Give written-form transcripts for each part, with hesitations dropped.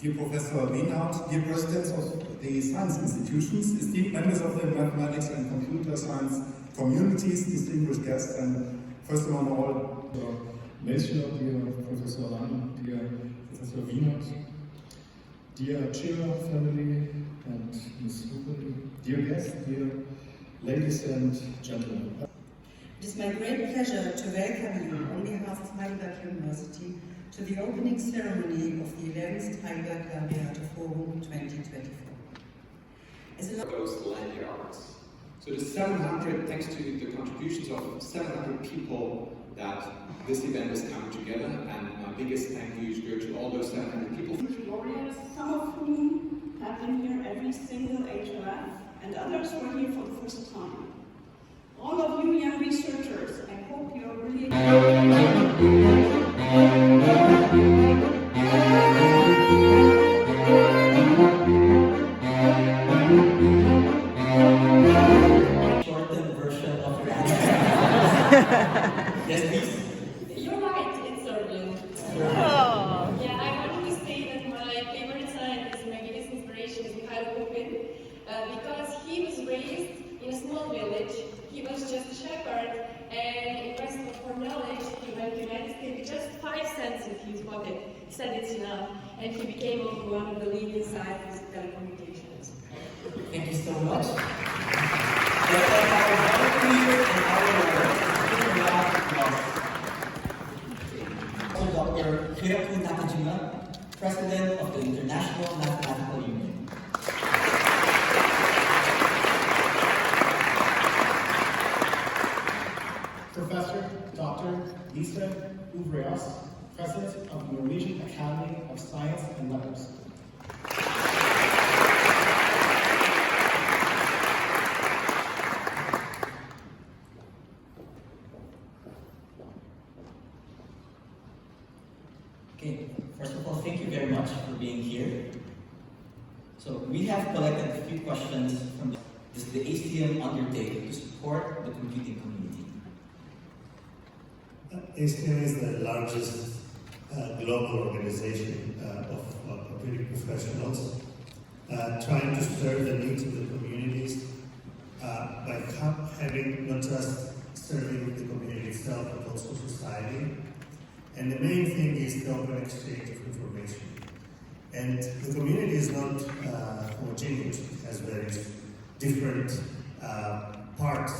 dear Professor Wienhardt, dear presidents of the science institutions, esteemed members of the mathematics and computer science communities, distinguished guests, and first of all, Melchior, dear Professor Lang, dear Professor Wienhardt, dear Chair family and Ms. Huber, dear guests, dear ladies and gentlemen. It is my great pleasure to welcome you on behalf of Heidelberg University to the opening ceremony of the 11th Heidelberg Laureate Forum 2024. Those land yards. So the 700, thanks to the contributions of 700 people, that this event is coming together, and my biggest thank yous go to all those 700 people. Laureates, some of whom have been here every single HLF, and others were here for the first time. All of you young researchers, I hope you're really shortened version of your answer. Yes, please. You're right, it's Serbian. Oh. Yeah, I wanted to say that my favorite scientist, my biggest inspiration is Heidelberg, because he was raised in a small village. He was just a shepherd, and in quest for knowledge, he went to the United States with just 5 cents in his pocket. He said it's enough, and he became one of the leading scientists in telecommunications. Thank you so much. Our volunteers and our Dr. Hiroko Nakajima, President of the International Mathematical Union. Professor Dr. Lisa Uvreas, President of the Norwegian Academy of Science and Letters. Okay, first of all, thank you very much for being here. So we have collected a few questions from the ACM undertake to support the computing community. HLF is the largest global organization of computing professionals, trying to serve the needs of the communities by having not just serving the community itself, but also society. And the main thing is the open exchange of information. And the community is not homogeneous. It has various different parts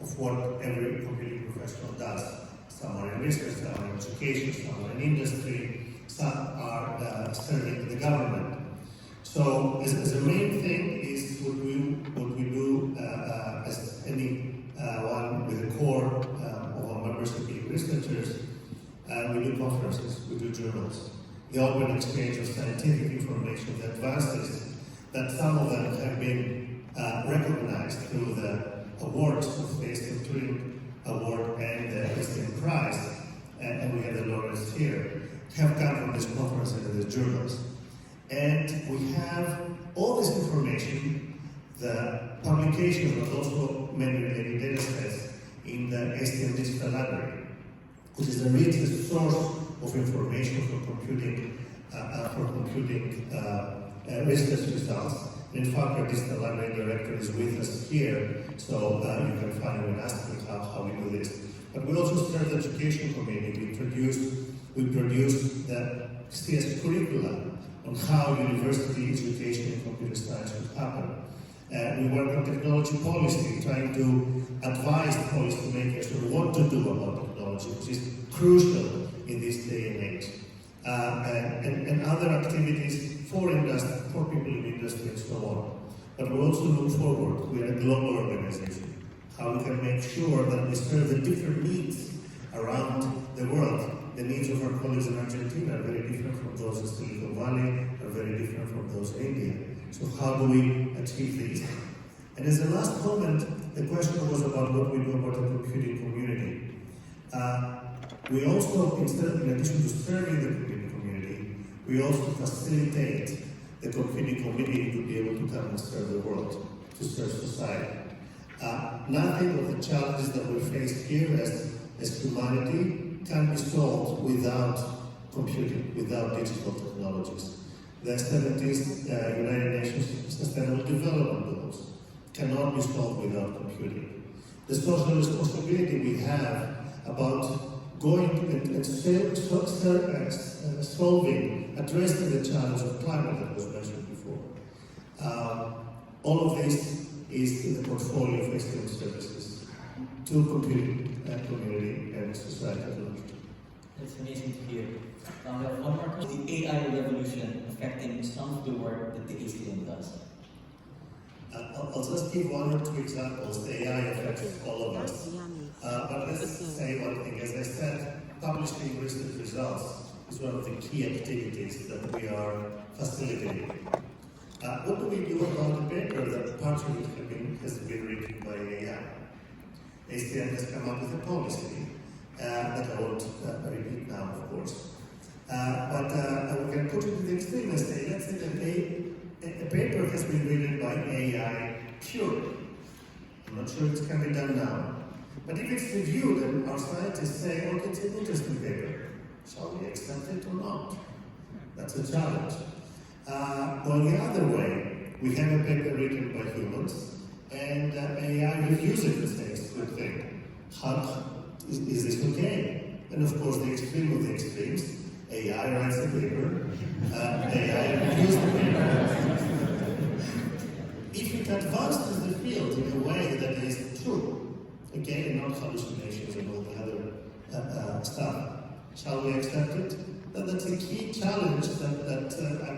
of what every computing professional does. Some are in research, some are in education, some are in industry, some are serving the government. So, as the main thing is what we do as any one with the core of our members of being researchers. We do conferences, we do journals, the open exchange of scientific information, the advances that some of them have been recognized through the awards of the HLF Turing Award and the HLF Prize, and we have the laureates here, have come from this conference and the journals. And we have all this information, the publications, but also many related data sets in the HLF Digital Library, which is the richest source of information for computing research results. In fact, our digital library director is with us here, so you can find him and ask him how we do this. But we also serve the education community. We produce the CS curricula on how university education in computer science should happen. We work on technology policy, trying to advise policymakers on what to do about technology, which is crucial in this day and age. And other activities for industry, for people in industry and so on. But we also look forward. We are a global organization. How we can make sure that we serve the different needs around the world. The needs of our colleagues in Argentina are very different from those in Silicon Valley, are very different from those in India. So how do we achieve these? And as a last comment, the question was about what we do about the computing community. We also, in addition to serving the computing community, we also facilitate the computing community to be able to come and serve the world, to serve society. Nothing of the challenges that we face here as humanity can be solved without computing, without digital technologies. The 17th United Nations Sustainable Development Goals cannot be solved without computing. The social responsibility we have about going and solving, addressing the challenge of climate that was mentioned before. All of this is in the portfolio of HLF services to computing and community and society at large. That's amazing to hear. Now we have one more question. The AI revolution affecting some of the work that the HLF does. I'll just give one or two examples. The AI affects all of us. But let's say one thing. As I said, publishing research results is one of the key activities that we are facilitating. What do we do about the paper that partially has been written by AI? HCM has come up with a policy that I won't repeat now, of course. But we can put it to the extreme and say, let's say that a paper has been written by AI purely. I'm not sure it can be done now. But if it's reviewed and our scientists say, okay, it's an interesting paper, shall we accept it or not? That's a challenge. Going the other way, we have a paper written by humans, and AI reviews it and says, good thing. Is this okay? And of course, the extreme of the extremes, AI writes the paper, AI reviews the paper. If it advances the field in a way that is true, okay, and not hallucinations and all the other stuff, shall we accept it? That's a key challenge that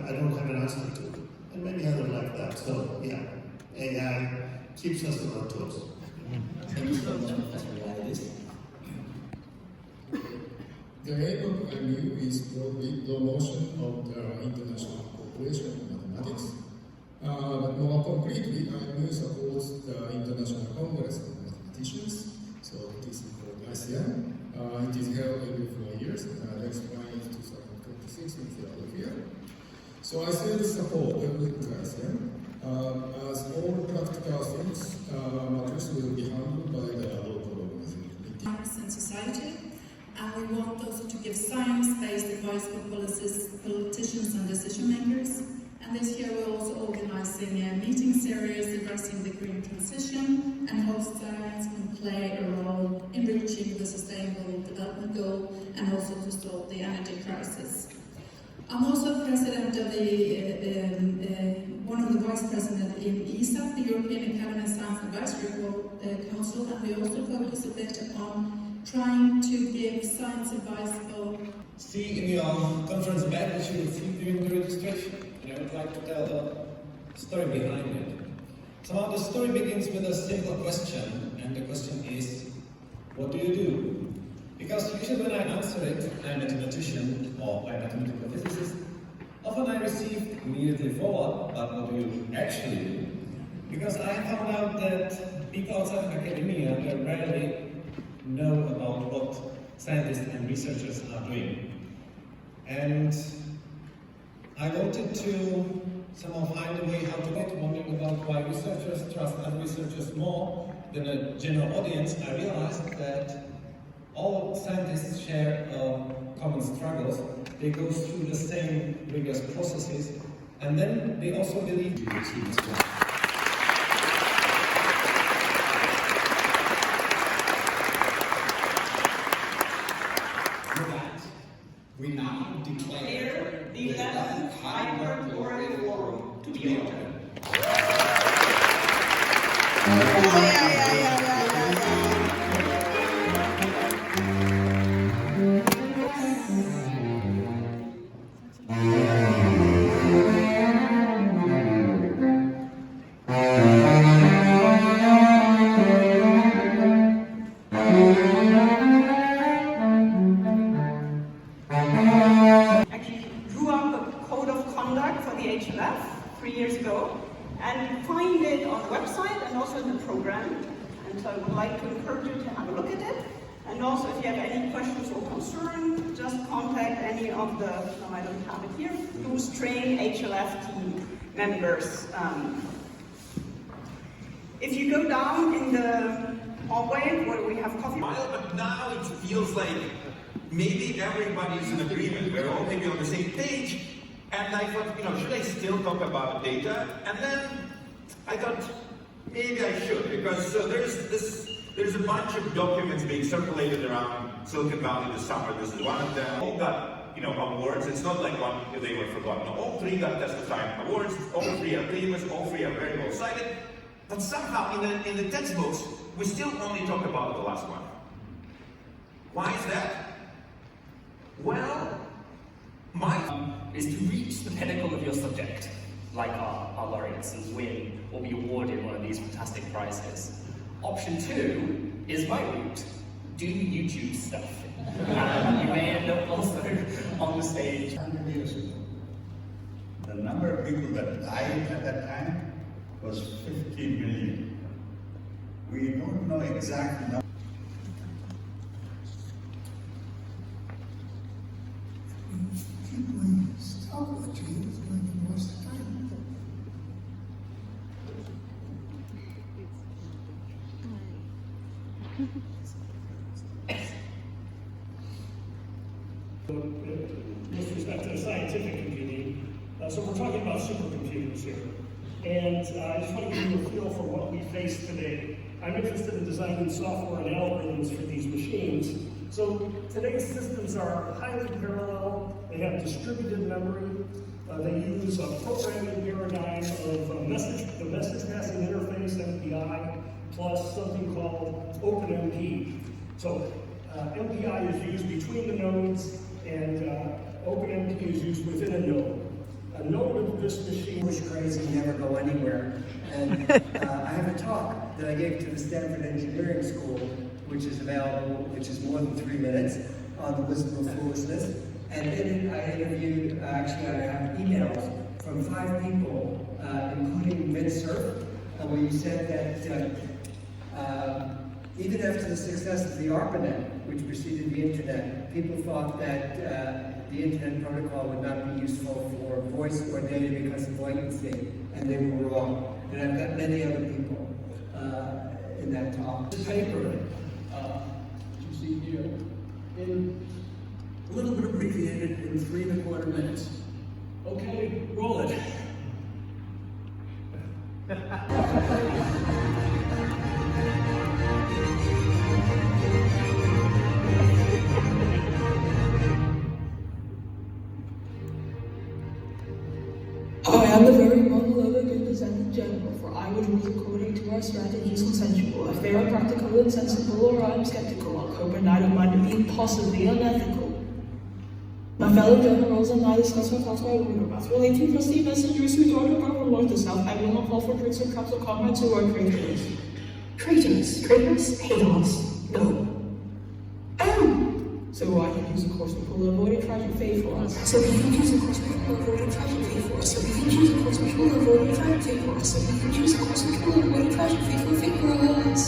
I don't have an answer to, and many others like that. So, yeah, AI keeps us on our toes. Thank you so much, Professor Laureate. The aim of MU is the promotion of the international cooperation in mathematics. But more concretely, MU supports the International Congress of Mathematicians, so it is called ICM. It is held every 4 years, next one is 2026 in Philadelphia. So ICM support ICM. As all practical things, matters will be handled by the local organization. Science and society, and we want also to give science-based advice for politicians and decision makers. And this year we're also organizing a meeting series addressing the green transition and how science can play a role in reaching the Sustainable Development Goal and also to solve the energy crisis. I'm also president of one of the vice presidents in ESA, the European Academy of Science Advisory Council, and we also focus a bit on trying to give science advice for... See in your conference bag that you received during the registration, and I would like to tell the story behind it. So the story begins with a simple question, and the question is, what do you do? Because usually when I answer it, I'm a mathematician or I'm a mathematical physicist, often I receive immediately follow-up, but what do you actually do? Because I found out that people outside of academia rarely know about what scientists and researchers are doing. And I wanted to somehow find a way how to get wondering about why researchers trust other researchers more than a general audience. I realized that all scientists share common struggles. They go through the same rigorous processes, and then they also believe in the team as well. With that, we now declare the 11th Heidelberg Laureate Forum to be open. Actually drew up a code of conduct for the HLF 3 years ago, and find it on the website and also in the program. And so I would like to encourage you to have a look at it. And also, if you have any questions or concerns, just contact any of the, I don't have it here, who's trained HLF team members. If you go down in the hallway where we have coffee. But now it feels like maybe everybody is in agreement. We're all maybe on the same page, And I thought, should I still talk about data? And then I thought, maybe I should, because there's a bunch of documents being circulated around Silicon Valley this summer. This is one of them. All got awards. It's not like they were forgotten. All three got Testifying awards. All three are famous. All three are very well cited. But somehow in the textbooks, we still only talk about the last one. Why is that? Well, is to reach the pinnacle of your subject, like our laureates, and win or be awarded one of these fantastic prizes. Option 2 is my route. Do YouTube stuff. You may end up also on the stage. 100 years ago, the number of people that died at that time was 50 million. We don't know exact number. Keep going, stop watching, it's going to waste the time. With respect to the scientific community, so we're talking about supercomputers here. And I just want to give you a feel for what we face today. I'm interested in designing software and algorithms for these machines. So today's systems are highly parallel. They have distributed memory. They use a programming paradigm of the message passing interface, MPI, plus something called OpenMP. So MPI is used between the nodes, and OpenMP is used within a node. A node of this machine was crazy, never go anywhere. And I have a talk that I gave to the Stanford Engineering School, which is available, which is more than 3 minutes, on the wisdom of foolishness. And in it, I interviewed, actually I have emails from 5 people, including Vince Cerf, where you said that even after the success of the ARPANET, which preceded the internet, people thought that the internet protocol would not be useful for voice or data because of latency, and they were wrong. And I've got many other people in that talk. The paper, you see here, in a little bit abbreviated in 3¼ minutes. Okay, roll it. I am the very monolithic and design general, for I would rule according to our strategies consensual. If they are practical and sensible, or I am skeptical, I'll cope and I don't mind it being possibly unethical. My fellow generals and I discuss our thoughts by word of mouth, relating trusty messengers who dart about from north to south. I will not fall for tricks or traps of comrades who are traitors. Traitors? Traitors? Haters? No. So I can choose a course which will avoid a tragic fate for us. So we can choose a course which will avoid a tragic fate for us. So we can choose a course which will avoid a tragic fate for us. So we can choose a course which will avoid a tragic fate for us.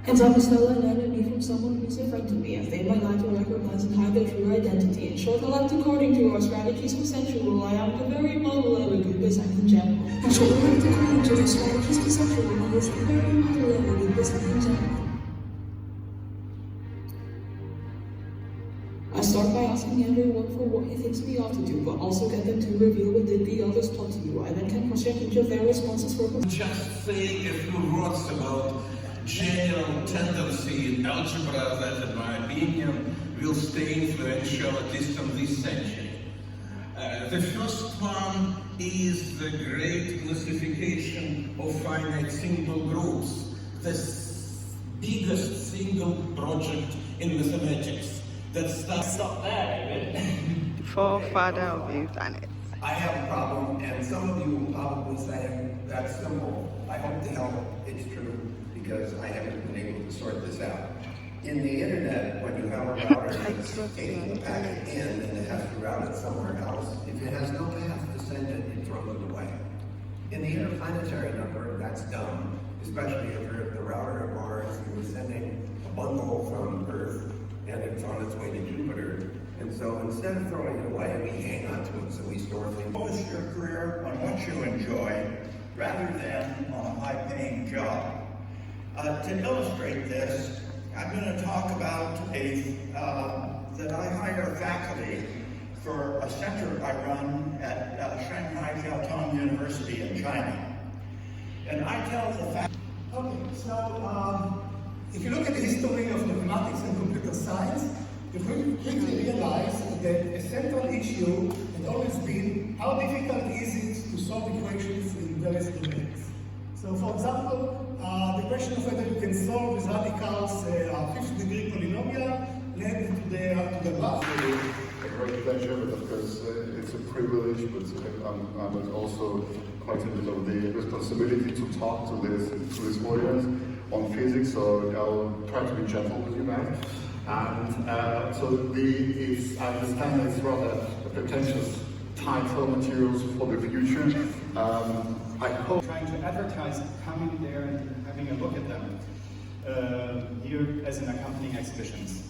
And I must tell an enemy from someone who's a friend to me, if they might like to recognize and hide their true identity. In short, elect according to our strategies consensual. I am the very model elegant design in general. In short, elect according to our strategies consensual. I is the very model elegant design in general. I start by asking everyone for what he thinks we ought to do, but also get them to reveal what did the others plot to do. I then can cross-check each of their responses for just saying a few words about general tendency in algebra that, in my opinion, will stay influential at least in this century. The first one is the great classification of finite single groups, the biggest single project in mathematics. Stop there, David. Forefather, we've done it. I have a problem, and some of you will probably say, that's simple. I hope to hell it's true, because I haven't been able to sort this out. In the internet, when you have a router that's taking the packet in and it has to route it somewhere else, if it has no path to send it, it throws it away. In the interplanetary network, that's dumb, especially if you're at the router of Mars and you're sending a bundle from Earth and it's on its way to Jupiter. And so instead of throwing it away, we hang on to it, so we store things. Focus your career on what you enjoy rather than on a high-paying job. To illustrate this, I'm going to talk about that I hire faculty for a center I run at Shanghai Jiaotong University in China. And I tell the faculty. Okay, so if you look at the history of mathematics and computer science, you quickly realize that a central issue has always been how difficult is it to solve equations in various domains. So for example, the question of whether you can solve with radicals a fifth-degree polynomial led to the math. A great pleasure, but of course it's a privilege, but I'm also quite a bit of the responsibility to talk to this audience on physics, so I'll try to be gentle with you guys. And so I understand that it's rather a pretentious title, materials for the future. I hope trying to advertise coming there and having a look at them here as an accompanying exhibitions.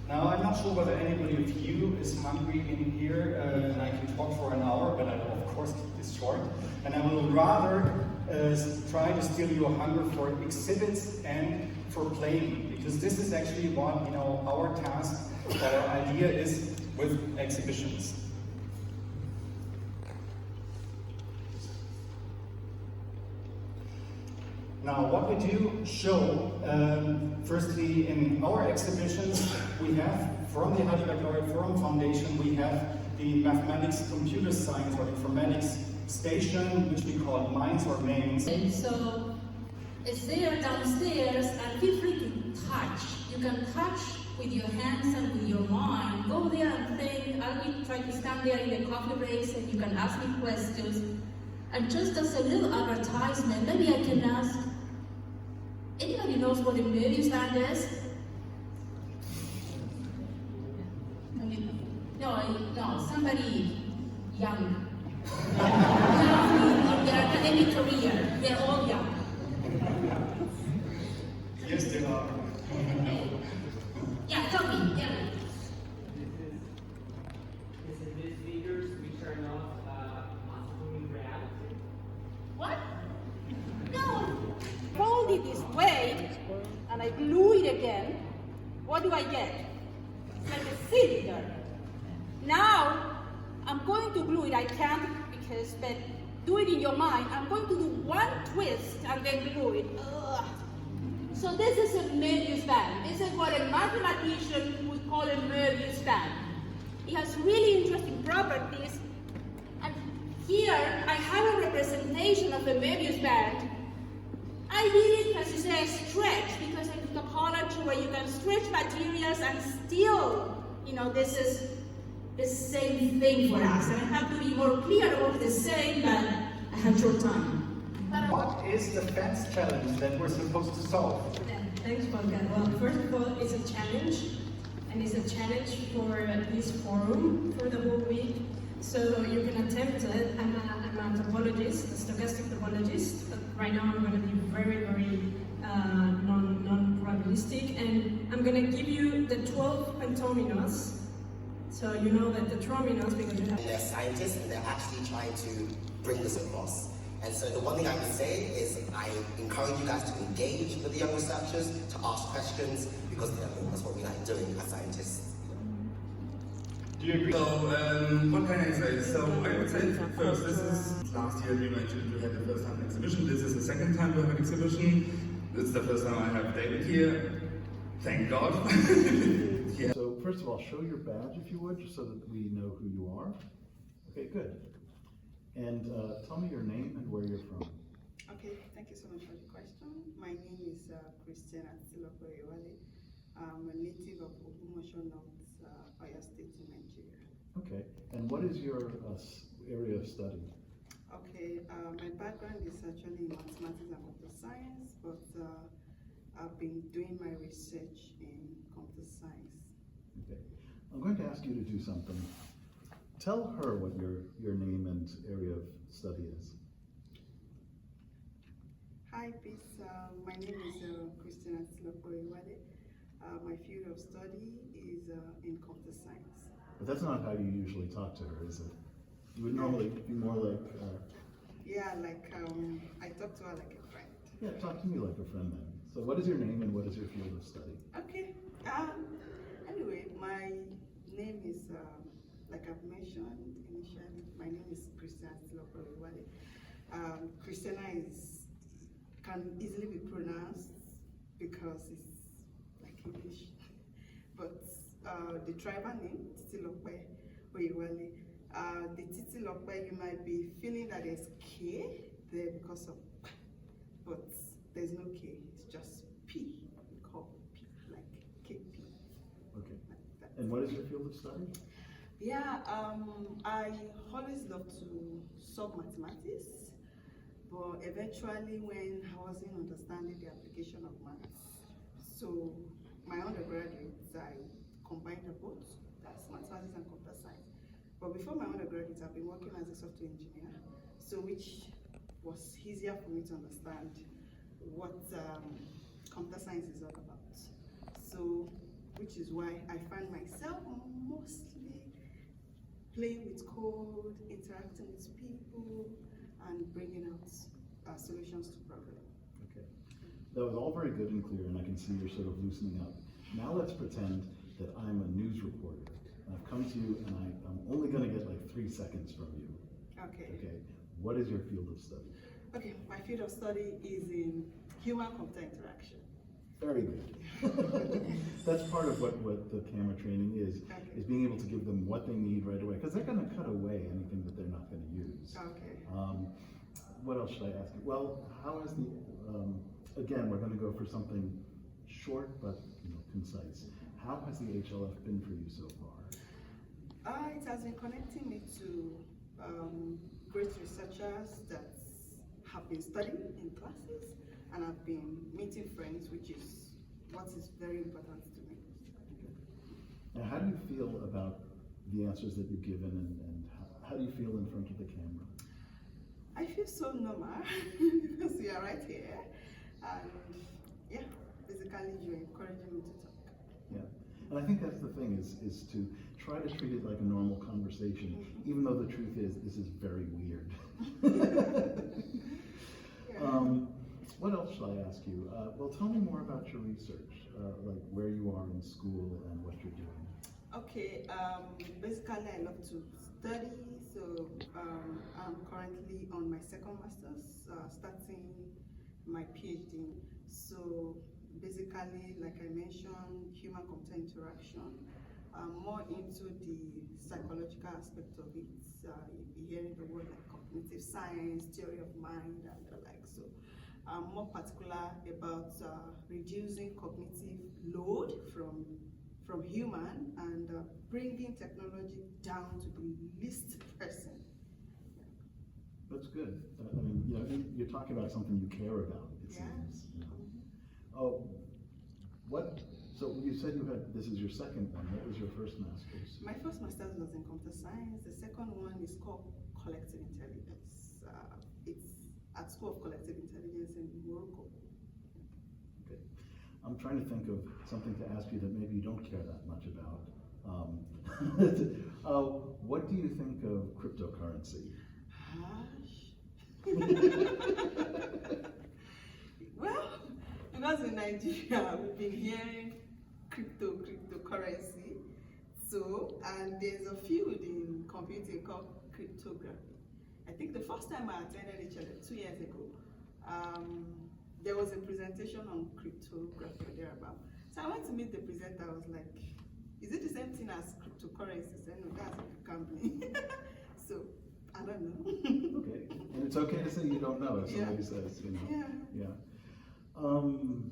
Now, I'm not sure whether anybody of you is hungry in here, and I can talk for an hour, but I will of course keep this short. And I will rather try to steal your hunger for exhibits and for playing, because this is actually what our task, our idea is with exhibitions. Now, what we do show, firstly, in our exhibitions, we have, from the Heidelberg Laureate Forum Foundation, we have the Mathematics, Computer Science, or Informatics Station, which we call MINDS or MAINS. So, it's there downstairs, and feel free to touch. You can touch with your hands and with your mind. Go there and think. I will try to stand there in the coffee breaks, and you can ask me questions. And just as a little advertisement, maybe I can ask, anybody knows what a Möbius band is? No, somebody young. Young in their academic career. They're all young. Yes, they are. Yeah, tell me. Yeah. This is these speakers we turn off on reality. What? No. Fold it this way, and I glue it again. What do I get? It's like a cylinder. Now, I'm going to glue it. I can't but do it in your mind. I'm going to do one twist and then glue it. Ugh. So this is a Möbius band. This is what a mathematician would call a Möbius band. It has really interesting properties. And here I have a representation of a Möbius band. I did it, as you say, stretch, because I took topology where you can stretch materials and still, this is the same thing for us. And I have to be more clear about the same, but I have short time. What is the FANS challenge that we're supposed to solve? Thanks, Volker. Well, first of all, it's a challenge, and it's a challenge for this forum for the whole week. So you can attempt it. I'm a topologist, a stochastic topologist, but right now I'm going to be very, very non-probabilistic, and I'm going to give you the 12 pentominos. So you know that the trominos, because you have... They're scientists, and they're actually trying to bring this across. And so the one thing I would say is I encourage you guys to engage with the young researchers, to ask questions, because that's what we like doing as scientists. Do you agree? So, what can I say? So, I would say first, this is last year we mentioned we had the first time exhibition. This is the second time we have an exhibition. This is the first time I have David here. Thank God. Yeah. So, first of all, show your badge if you would, just so that we know who you are. Okay, good. And tell me your name and where you're from. Okay, thank you so much for the question. My name is Christiana Tsilokoewale. I'm a native of Ogumosho North, Oyo State in Nigeria. Okay, and what is your area of study? Okay, my background is actually in mathematics and computer science, but I've been doing my research in computer science. Okay, I'm going to ask you to do something. Tell her what your name and area of study is. Hi, peace. My name is Christiana Tsilokoewale. My field of study is in computer science. But that's not how you usually talk to her, is it? You would normally be more like... Yeah, like I talk to her like a friend. Yeah, talk to me like a friend then. So what is your name and what is your field of study? Okay. Anyway, my name is, like I've mentioned initially, my name is Christina Siloporiwale. Christina can easily be pronounced because it's like English. But the tribal name, Titilope Oyewale, the Titilope, you might be feeling that there's K there because of, but there's no K, it's just P, we call P, like KP. Okay. And what is your field of study? Yeah, I always love to solve mathematics, but eventually when I wasn't understanding the application of maths, so my undergraduates, I combined the both, that's mathematics and computer science. But before my undergraduate, I've been working as a software engineer, so which was easier for me to understand what computer science is all about. So, which is why I find myself mostly playing with code, interacting with people, and bringing out solutions to problems. Okay. That was all very good and clear, and I can see you're sort of loosening up. Now let's pretend that I'm a news reporter. And I've come to you, and I'm only going to get like 3 seconds from you. Okay. Okay. What is your field of study? Okay, my field of study is in human-computer interaction. Very good. That's part of what the camera training is being able to give them what they need right away, because they're going to cut away anything that they're not going to use. Okay. What else should I ask you? Well, how has the, again, we're going to go for something short but concise. How has the HLF been for you so far? It has been connecting me to great researchers that have been studying in classes, and I've been meeting friends, which is what is very important to me. Okay. Now, how do you feel about the answers that you've given, and how do you feel in front of the camera? I feel so normal because you are right here, and yeah, basically you're encouraging me to talk. Yeah, and I think that's the thing is to try to treat it like a normal conversation, even though the truth is this is very weird. What else shall I ask you? Well, tell me more about your research, like where you are in school and what you're doing. Okay, basically I love to study, so I'm currently on my second master's, starting my PhD. So basically, like I mentioned, human-computer interaction. More into the psychological aspect of it. You'll be hearing the word like cognitive science, theory of mind, and the like. So I'm more particular about reducing cognitive load from human and bringing technology down to the least person. That's good. I mean, you're talking about something you care about, it seems. Oh, what? So you said this is your second one. What was your first master's? My first master's was in computer science. The second one is called collective intelligence. It's at School of Collective Intelligence in Morocco. Okay. I'm trying to think of something to ask you that maybe you don't care that much about. What do you think of cryptocurrency? Well, because in Nigeria we've been hearing cryptocurrency. So, and there's a field in computing called cryptography. I think the first time I attended HLF 2 years ago, there was a presentation on cryptography or thereabout. So I went to meet the presenter. I was like, is it the same thing as cryptocurrency? I said, no, that's a company. So, I don't know. Okay, and it's okay to say you don't know if somebody says, Yeah. I'm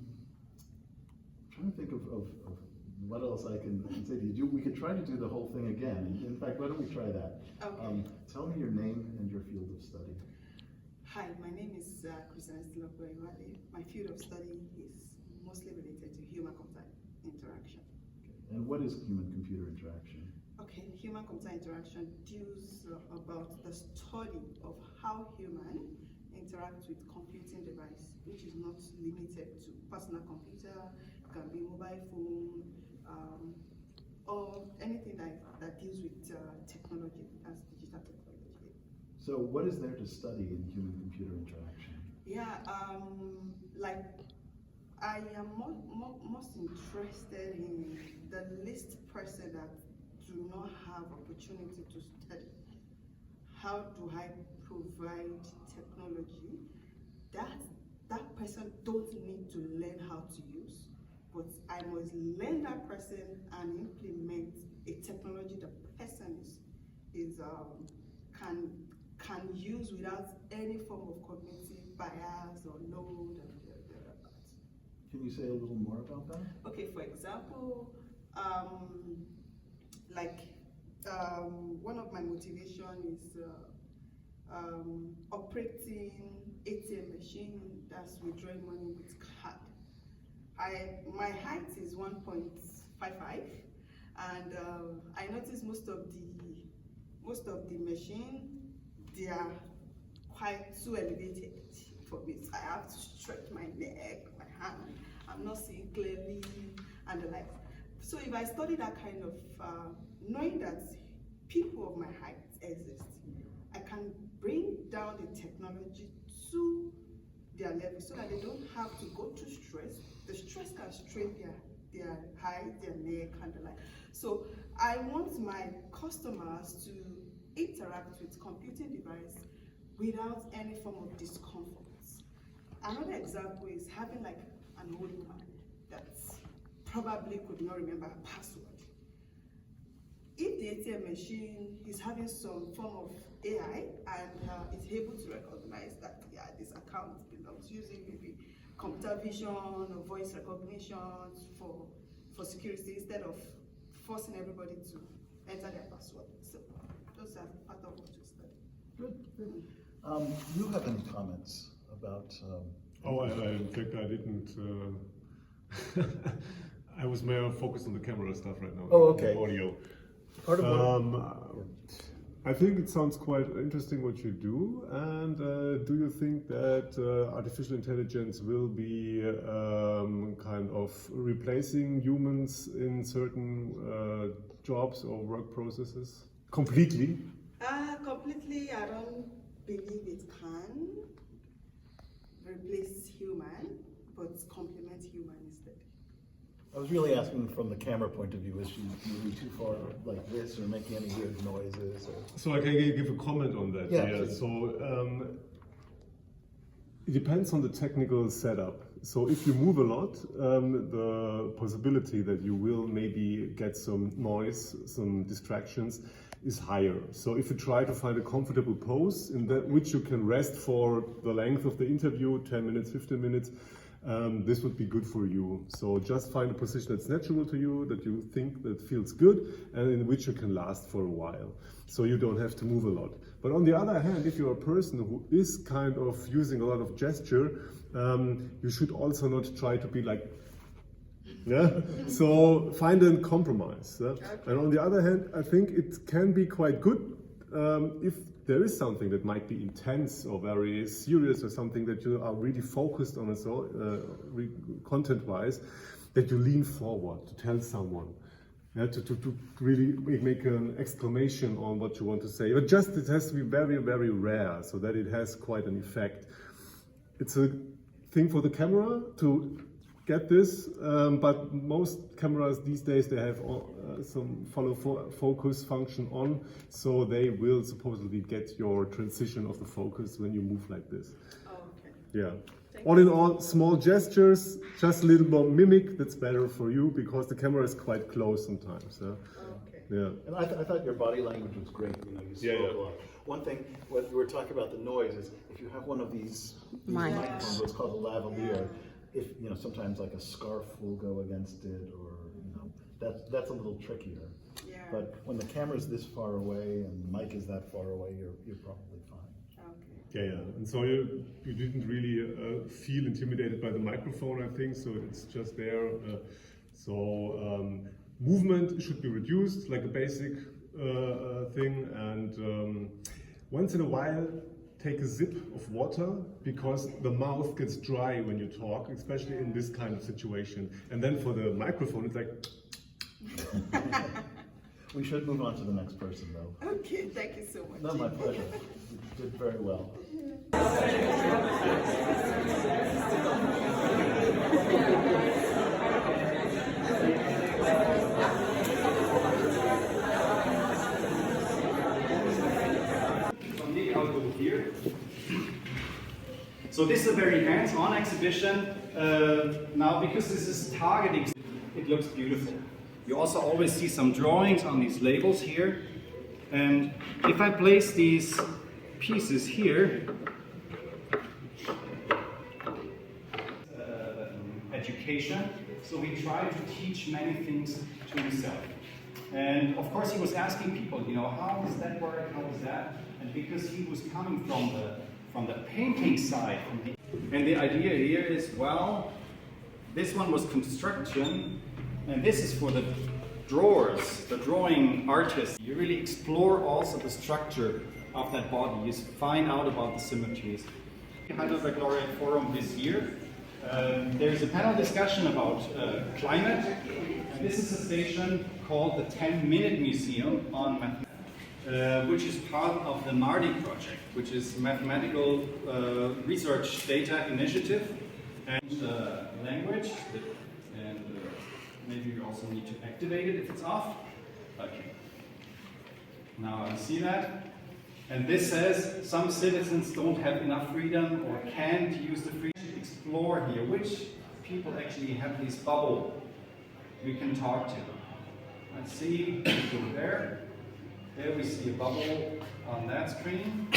trying to think of what else I can say to you. We could try to do the whole thing again. In fact, why don't we try that? Okay. Tell me your name and your field of study. Hi, my name is Christina Oyewale. My field of study is mostly related to human-computer interaction. Okay. And what is human-computer interaction? Okay, human-computer interaction deals about the study of how human interact with computing device, which is not limited to personal computer, it can be mobile phone, or anything that deals with technology, as digital technology. So what is there to study in human-computer interaction? Yeah, like I am most interested in the least person that do not have opportunity to study how do I provide technology that person don't need to learn how to use, but I must learn that person and implement a technology the person can use without any form of cognitive bias or load and thereabouts. Can you say a little more about that? Okay, for example, one of my motivation is operating ATM machine, that's withdrawing money with card. My height is 1.55, and I noticed most of the machine, they are quite too elevated for me. So I have to stretch my neck, my hand. I'm not seeing clearly, and the like. So if I study that kind of, knowing that people of my height exist, I can bring down the technology to their level so that they don't have to go through stress. The stress can strain their height, their neck, and the like. So I want my customers to interact with computing device without any form of discomfort. Another example is having like an old man that probably could not remember a password. If the ATM machine is having some form of AI and is able to recognize that this account belongs using maybe computer vision or voice recognition for security instead of forcing everybody to enter their password. So those are part of what we study. Good, good. You have any comments about? In fact, I didn't. I was more focused on the camera stuff right now. Oh, okay. Audio. Part of I think it sounds quite interesting what you do, and do you think that artificial intelligence will be kind of replacing humans in certain jobs or work processes? Completely? Completely, I don't believe it can replace human, but complement human instead. I was really asking from the camera point of view, is she moving too far like this or making any weird noises? Or... So I can give a comment on that. Yeah. So it depends on the technical setup. So if you move a lot, the possibility that you will maybe get some noise, some distractions is higher. So if you try to find a comfortable pose in that which you can rest for the length of the interview, 10 minutes, 15 minutes, this would be good for you. So just find a position that's natural to you, that you think that feels good, and in which you can last for a while. So you don't have to move a lot. But on the other hand, if you're a person who is kind of using a lot of gesture, you should also not try to be like, yeah. So find a compromise. Yeah? And on the other hand, I think it can be quite good if there is something that might be intense or very serious or something that you are really focused on, so content-wise, that you lean forward to tell someone, to really make an exclamation on what you want to say. But just it has to be very, very rare so that it has quite an effect. It's a thing for the camera to get this, but most cameras these days, they have some follow focus function on, so they will supposedly get your transition of the focus when you move like this. Oh, okay. Yeah. All in all, small gestures, just a little more mimic, that's better for you because the camera is quite close sometimes. Yeah. Okay. Yeah. And I thought your body language was great. You know, you spoke a lot. One thing, what we were talking about the noise is if you have one of these microphones, what's called a lavalier. If sometimes like a scarf will go against it, or that's a little trickier. Yeah. But when the camera's this far away and the mic is that far away, you're probably fine. Okay. Yeah. And so you didn't really feel intimidated by the microphone, I think. So it's just there. Movement should be reduced, like a basic thing, and once in a while. Take a sip of water because the mouth gets dry when you talk, especially in this kind of situation. And then for the microphone, it's like. We should move on to the next person, though. Okay, thank you so much. No, my pleasure. You did very well. So this is a very hands-on exhibition. Now, because this is targeting, it looks beautiful. You also always see some drawings on these labels here. And if I place these pieces here, education, so we try to teach many things to himself. And of course he was asking people, you know, how does that work, how is that? And because he was coming from the painting side, and the idea here is, well, this one was construction, and this is for the drawers, the drawing artists. You really explore also the structure of that body. You find out about the symmetries. Heidelberg Laureate Forum this year, there's a panel discussion about climate. And this is a station called the 10-Minute Museum on Mathematics, which is part of the MARDI project, which is Mathematical Research Data Initiative, and language. And maybe you also need to activate it if it's off. Okay. Now I see that. And this says some citizens don't have enough freedom or can't use the freedom to explore here. Which people actually have this bubble we can talk to? Let's see, go there. There we see a bubble on that screen.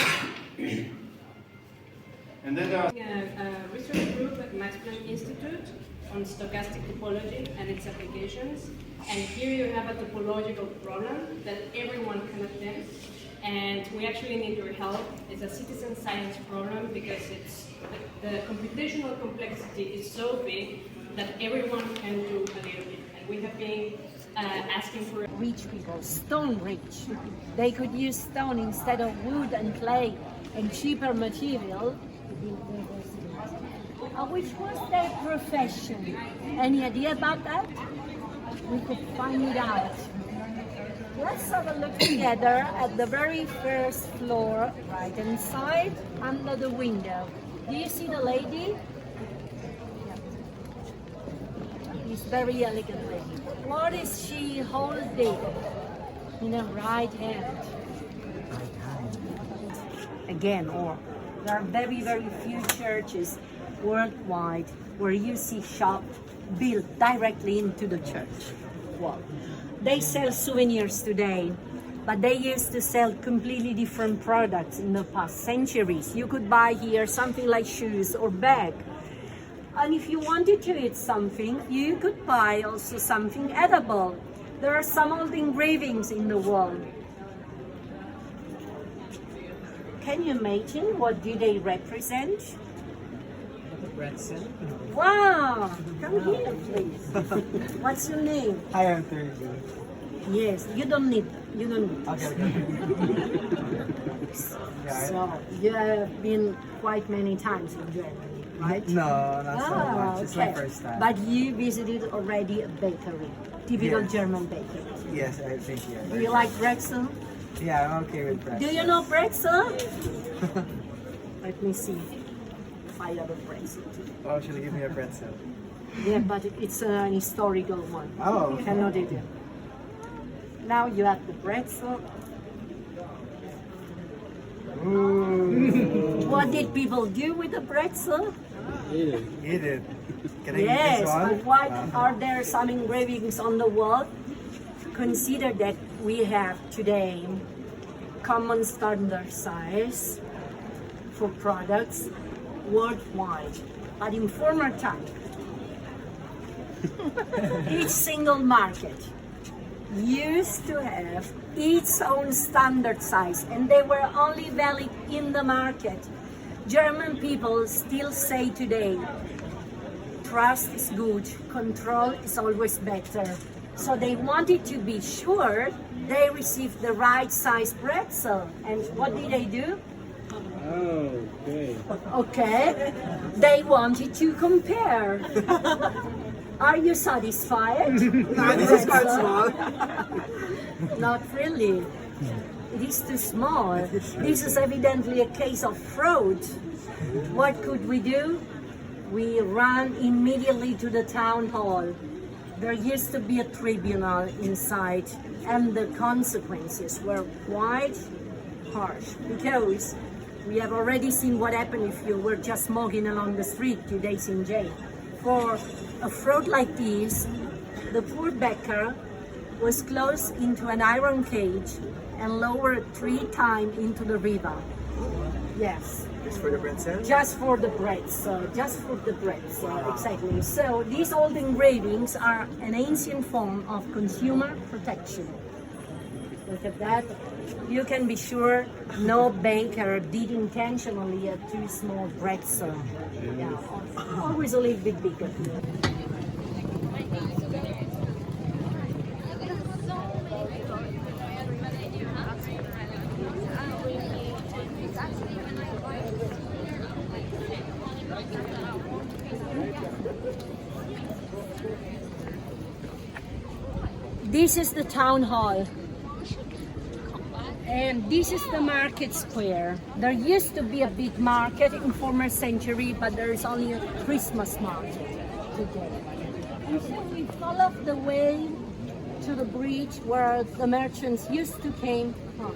And then there are a research group at Max Planck Institute on stochastic topology and its applications. And here you have a topological problem that everyone can attempt. And we actually need your help. It's a citizen science problem because the computational complexity is so big that everyone can do a little bit. And we have been asking for rich people, stone rich. They could use stone instead of wood and clay and cheaper material. Which was their profession? Any idea about that? We could find it out. Let's have a look together at the very first floor, right hand side, under the window. Do you see the lady? This very elegant lady. What is she holding in her right hand? Again, or there are very, very few churches worldwide where you see shops built directly into the church wall. They sell souvenirs today, but they used to sell completely different products in the past centuries. You could buy here something like shoes or bag. And if you wanted to eat something, you could buy also something edible. There are some old engravings in the wall. Can you imagine what do they represent? Wow! Come here, please. What's your name? Hi, I'm Thursday. Yes, you don't need that. You don't need Okay. So, you have been quite many times in Germany, right? No, not so much. It's my first time. But you visited already a bakery, typical Yes. German bakery. Yes, I think yeah. Do you like pretzel? Yeah, I'm okay with pretzel. Do you know pretzel? Let me see if I have a pretzel. Oh, should you give me a pretzel? Yeah, but it's an historical one. Oh. You cannot eat it. Now you have the pretzel. Ooh. What did people do with the pretzel? Eat it. Eat it. Can I eat Yes, this one? but why are there some engravings on the wall? Consider that we have today common standard size for products worldwide. But in former time, each single market used to have its own standard size, and they were only valid in the market. German people still say today, trust is good, control is always better. So they wanted to be sure they received the right size pretzel. And what did they do? Oh, okay. Okay, they wanted to compare. Are you satisfied? No, this is quite small. Not really. It is too small. This is evidently a case of fraud. What could we do? We ran immediately to the town hall. There used to be a tribunal inside, and the consequences were quite harsh because We have already seen what happened if you were just smoking along the street, 2 days in jail. For a fraud like this, the poor baker was closed into an iron cage and lowered 3 times into the river. Yes. Just for the bread sale? Just for the bread, so just for the bread, so exactly. So these old engravings are an ancient form of consumer protection. Look at that. You can be sure no baker did intentionally a too small bread, so yeah, always a little bit bigger. This is the town hall. And this is the market square. There used to be a big market in former century, but there is only a Christmas market today. And so we follow the way to the bridge where the merchants used to came from.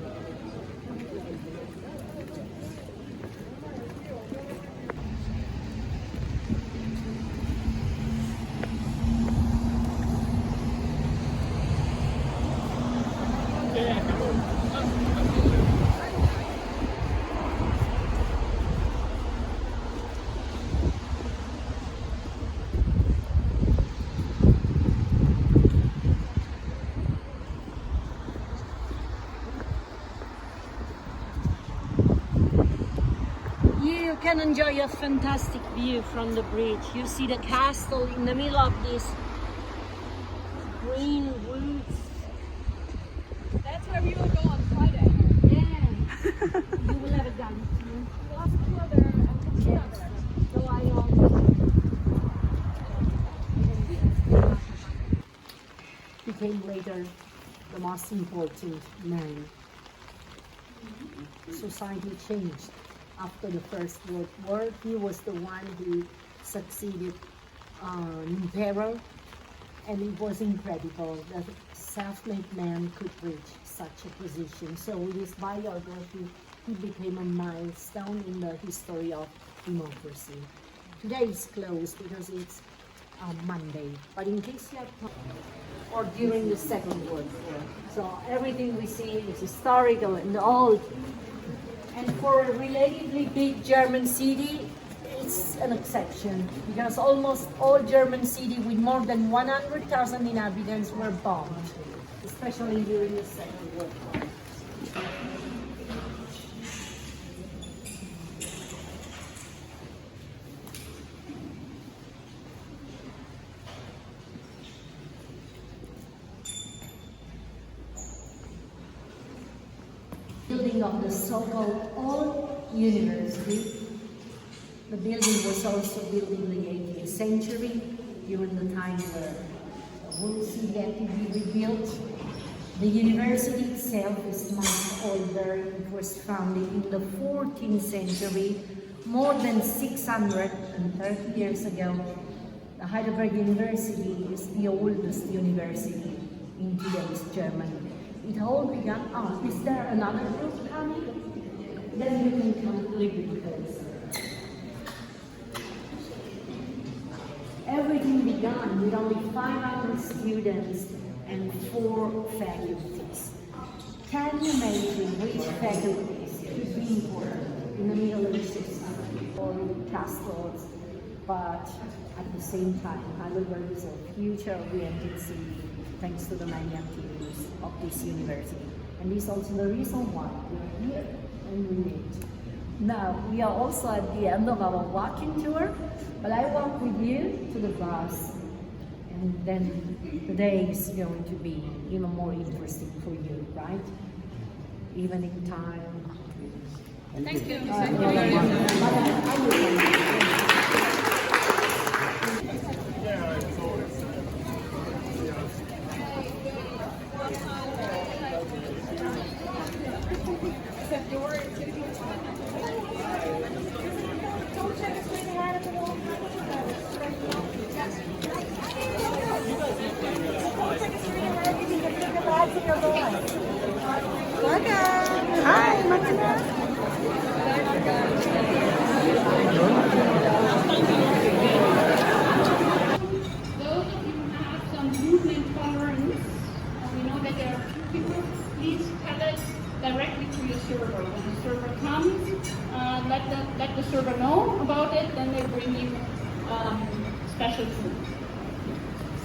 You can enjoy a fantastic view from the bridge. You see the castle in the middle of this green woods. That's where we will go on Friday. Yeah. You will have a gun. Lost two other Yes. So I became later the most important man. Society changed. After the First World War, he was the one who succeeded emperor, and it was incredible that a self-made man could reach such a position. So with his biography, he became a milestone in the history of democracy. Today is closed because it's Monday, but in case you have time, or during the Second World War. So everything we see is historical and old. And for a relatively big German city, it's an exception because almost all German cities with more than 100,000 inhabitants were bombed, especially during the Second World War. Building of the so-called old university. The building was also built in the 18th century, during the time where the whole city had to be rebuilt. The university itself is much older. It was founded in the 14th century, more than 630 years ago. The Heidelberg University is the oldest university in today's Germany. It all began, is there another group coming? Then you can come a little bit closer. Everything began with only 500 students and 4 faculties. Can you imagine which faculties could be important in the Middle East or castles, but at the same time, Heidelberg is a future-oriented city thanks to the many activities of this university. And this is also the reason why we're here and we meet. Now, we are also at the end of our walking tour, but I walk with you to the bus, and then the day is going to be even more interesting for you, right? Evening time. Thank you. Hi, Martina. let the server know about it, then they bring you special food.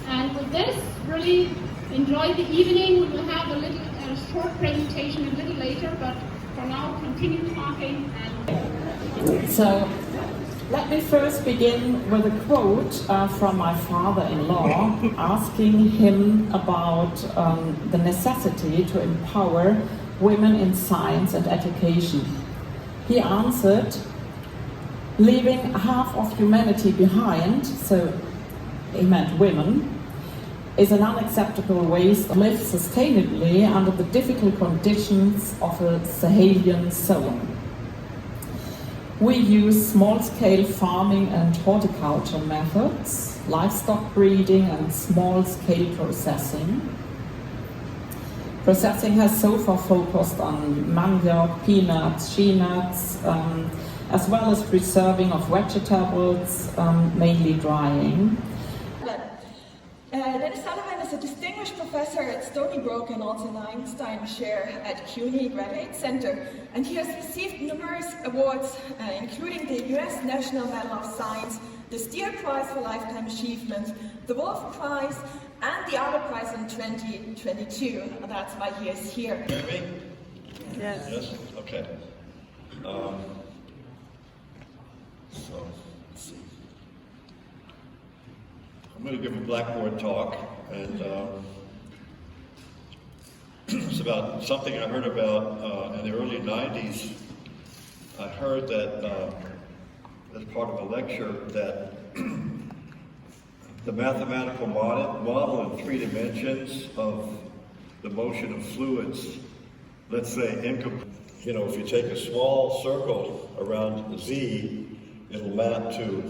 And with this, really enjoy the evening. We will have a short presentation a little later, but for now, continue talking. So, let me first begin with a quote from my father-in-law, asking him about the necessity to empower women in science and education. He answered, leaving half of humanity behind, so he meant women, is an unacceptable waste to live sustainably under the difficult conditions of a Sahelian zone. We use small-scale farming and horticulture methods, livestock breeding and small-scale processing. Processing has so far focused on manioc, peanuts, shea nuts, as well as preserving of vegetables, mainly drying. Dennis Sullivan is a distinguished professor at Stony Brook and also an Einstein Chair at CUNY Graduate Center, and he has received numerous awards, including the US National Medal of Science, the Steele Prize for Lifetime Achievement, the Wolf Prize, and the Albert Prize in 2022, and that's why he is here. You hear me? Yes. Yes? Okay. So, let's see. I'm going to give a Blackboard talk, and it's about something I heard about in the early 90s. I heard that, as part of a lecture, that the mathematical model in 3 dimensions of the motion of fluids, let's say, if you take a small circle around Z, it'll map to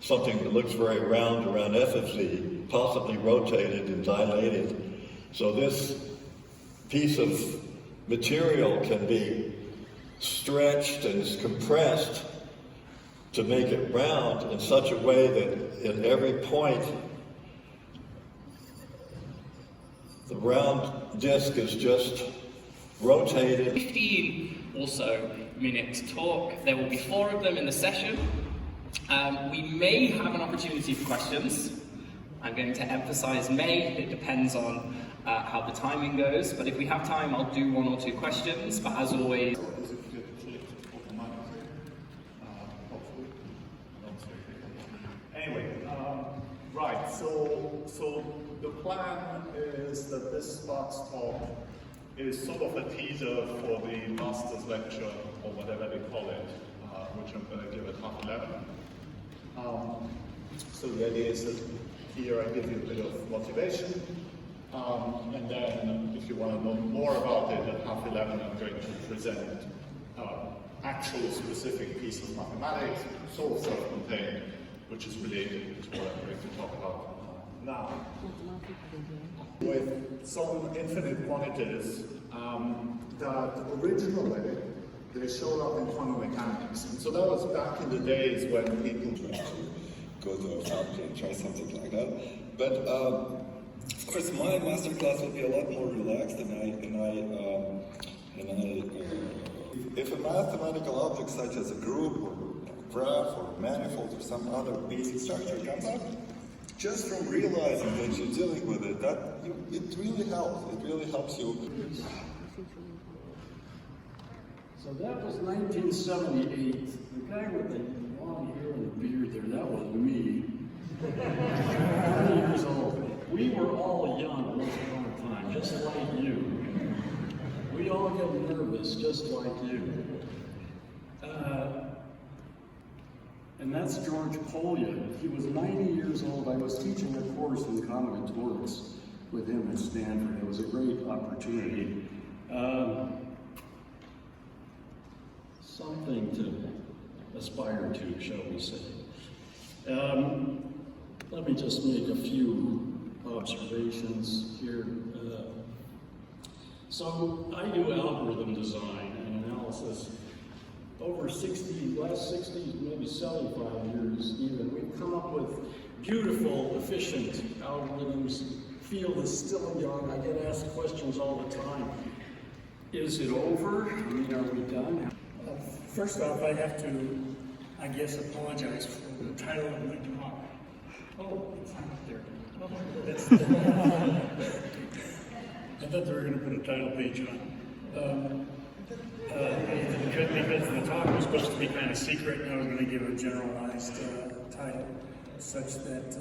something that looks very round around f of z, possibly rotated and dilated. So this piece of material can be stretched and compressed to make it round in such a way that at every point the round disc is just rotated. 15 or so minute talk. There will be 4 of them in the session. We may have an opportunity for questions. I'm going to emphasize may. It depends on how the timing goes, but if we have time, I'll do 1 or 2 questions, but as always... Anyway, right, so the plan is that this Sparks talk is sort of a teaser for the master's lecture, or whatever they call it, which I'm going to give at 11:30. So the idea is that here I give you a bit of motivation, and then if you want to know more about it at 11:30, I'm going to present actual specific piece of mathematics, sort of self-contained, which is related to what I'm going to talk about now. With some infinite quantities that originally they showed up in quantum mechanics. And so that was back in the days when people go to a factory and try something like that. But of course, my masterclass will be a lot more relaxed, if a mathematical object such as a group or a graph or a manifold or some other basic structure comes up, just from realizing that you're dealing with it, it really helps. It really helps you. So that was 1978. The guy with the long hair and the beard there, that was me. 20 years old. We were all young once upon a time, just like you. We all get nervous, just like you. And that's George Polya. He was 90 years old. I was teaching a course in combinatorics with him at Stanford. It was a great opportunity. Something to aspire to, shall we say. Let me just make a few observations here. So I do algorithm design and analysis. Over last 60, maybe 75 years even, we've come up with beautiful, efficient algorithms. Field is still young. I get asked questions all the time. Is it over? I mean, are we done? First off, I have to, I guess, apologize for the title of my talk. Oh, it's not up there. I thought they were going to put a title page on. Because the talk was supposed to be kind of secret, and I was going to give a generalized title, such that.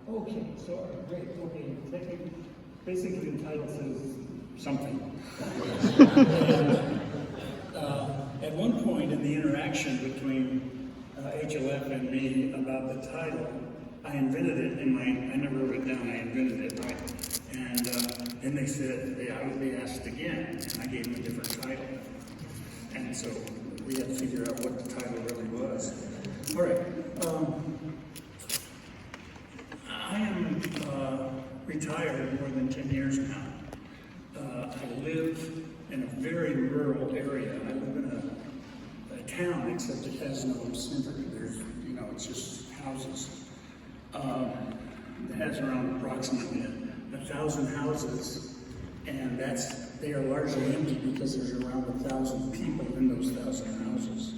Okay, so great. Okay, basically the title says something. At one point in the interaction between HLF and me about the title, I invented it in I never wrote it down, I invented it, right? And then they said I would be asked again, and I gave them a different title. And so we had to figure out what the title really was. All right. I am retired more than 10 years now. I live in a very rural area. I live in a town, except it has no center. There's, it's just houses. It has around approximately 1,000 houses, and they are largely empty because there's around 1,000 people in those 1,000 houses.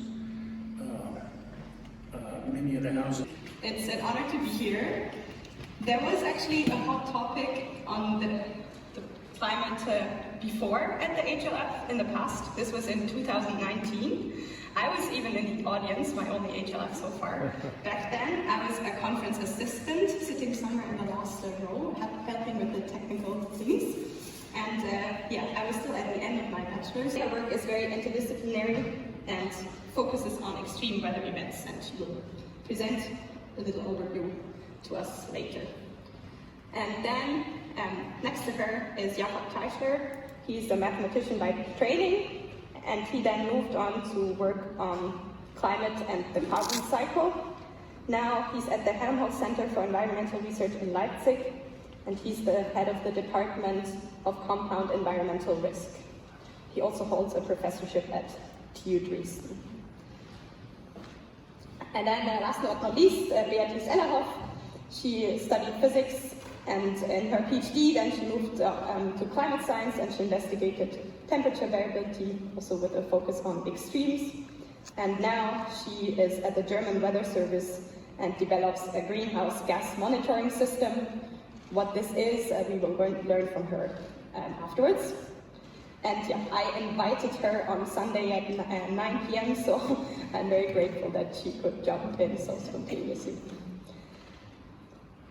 Many of the houses. It's an honor to be here. There was actually a hot topic on the climate before at the HLF in the past. This was in 2019. I was even in the audience, my only HLF so far. Back then, I was a conference assistant, sitting somewhere in the last row, helping with the technical things. And I was still at the end of my bachelor's. My work is very interdisciplinary and focuses on extreme weather events, and will present a little overview to us later. And then next to her is Jakob Teichler. He's a mathematician by training, and he then moved on to work on climate and the carbon cycle. Now he's at the Helmholtz Center for Environmental Research in Leipzig, and he's the head of the Department of Compound Environmental Risk. He also holds a professorship at TU Dresden. And then last but not least, Beatrice Ellerhoff. She studied physics, and in her PhD then she moved to climate science, and she investigated temperature variability, also with a focus on extremes. And now she is at the German Weather Service and develops a greenhouse gas monitoring system. What this is, we will learn from her afterwards. And I invited her on Sunday at 9 p.m., so I'm very grateful that she could jump in so spontaneously.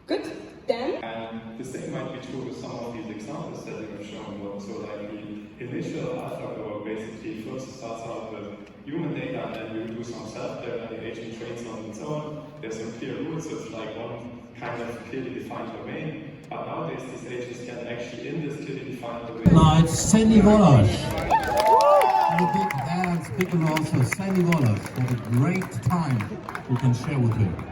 Good, then? And the same might be true with some of these examples that you have shown. So like the initial AlphaGo basically first starts out with human data, and then we do some self-learning, the agent trains on its own. There's some clear rules, so it's like one kind of clearly defined domain. But nowadays these agents can actually, in this clearly defined domain. Now it's Sandy Wallace. And a big dance, big applause for Sandy Wallace for the great time we can share with her.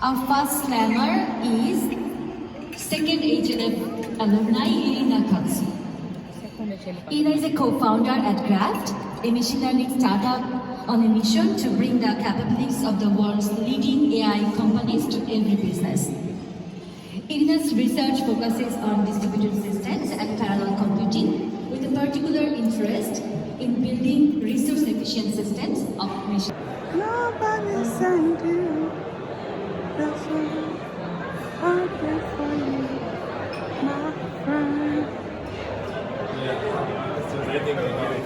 Our first slammer is second HLF alumni Irina Katsu. Ina is a co-founder at Graft, a machine learning startup on a mission to bring the capabilities of the world's leading AI companies to every business. Irina's research focuses on distributed systems and parallel computing, with a particular interest in building resource-efficient systems of machine. Nobody sent you. That's all I pray for you, my friend. Yeah, that's what I think we're doing.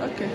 Okay.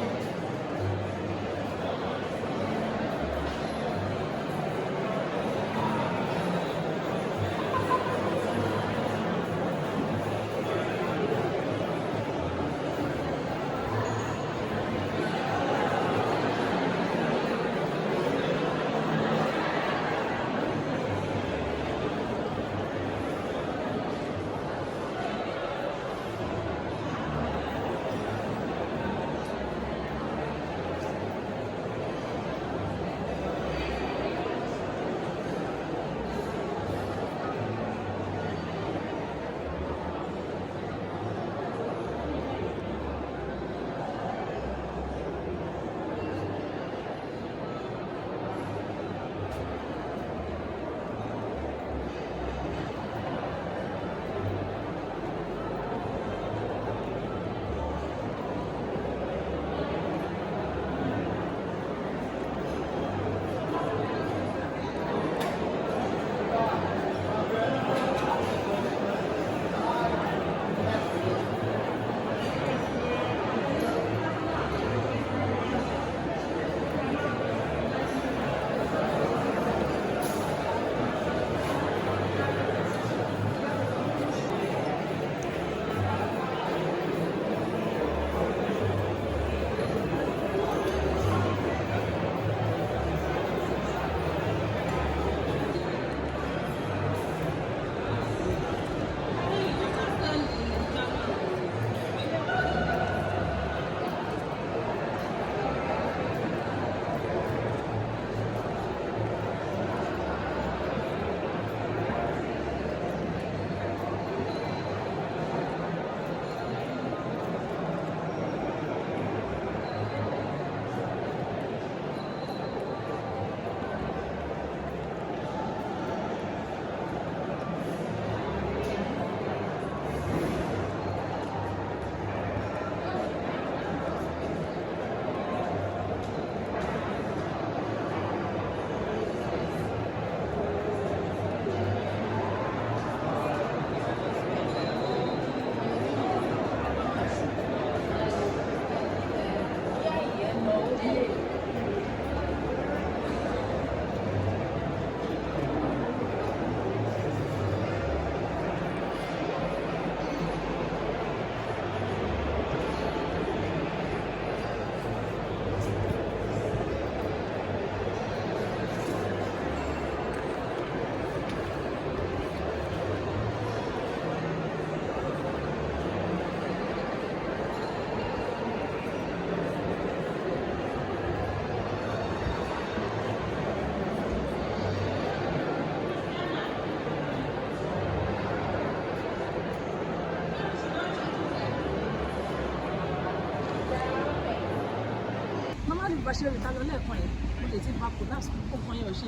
bá ṣe rí ta lọ lẹ́ẹ̀kan yẹn mo lè ti máa collapse kó kan yẹn ò ṣe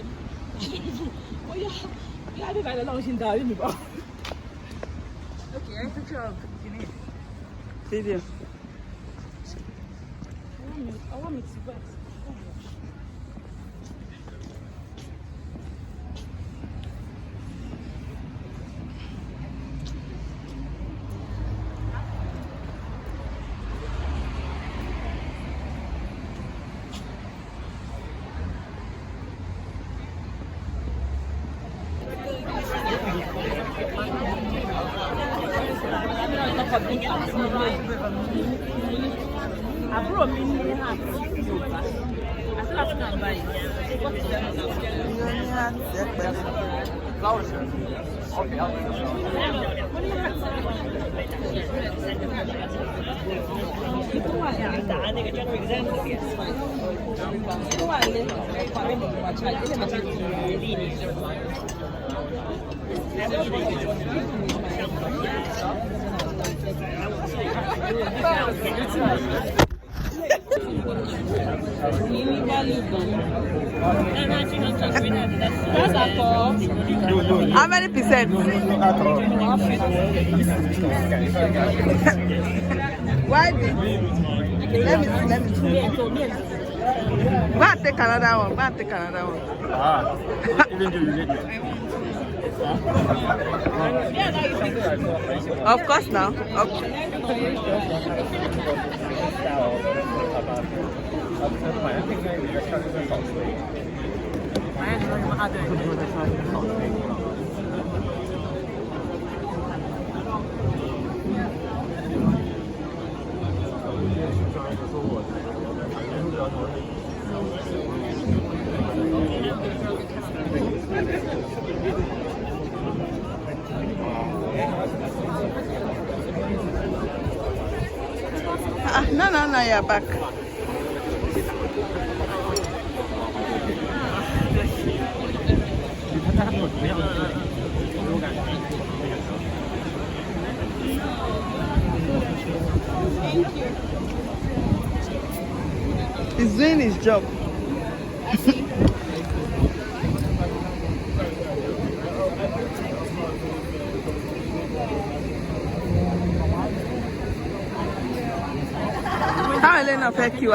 ó yá bí adébáyé lọ́wọ́ ṣe ń darí mi bọ̀. Okay, I took your video. I want me to wet. How many percent? Why? Let me see. Go and take another one. Go and take another one. Of course now. No, you're back. He's doing his job. How Elena affect you?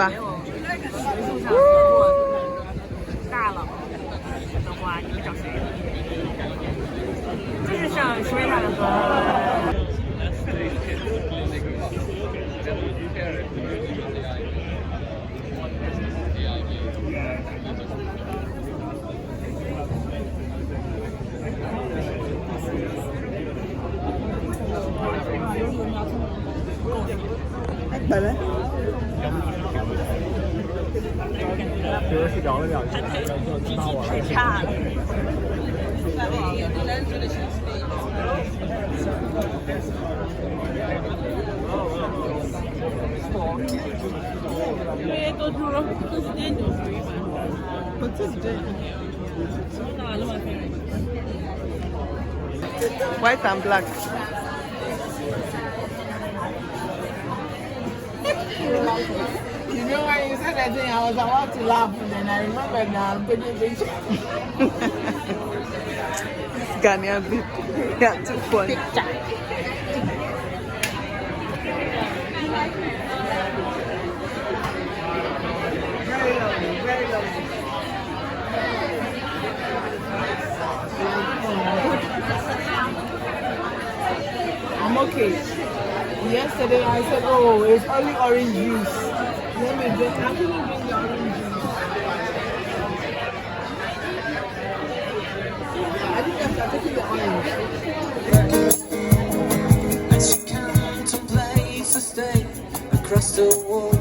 White and black. You know when you said that thing, I was about to laugh, and then I remembered now I'm taking a picture. Ghanaian bit. Yeah, too funny. Very lovely, very lovely. I'm okay. Yesterday I said, oh, it's only orange juice. Let me drink. I couldn't drink the orange juice. I think I'm taking the orange. And she contemplates to stay across the wall.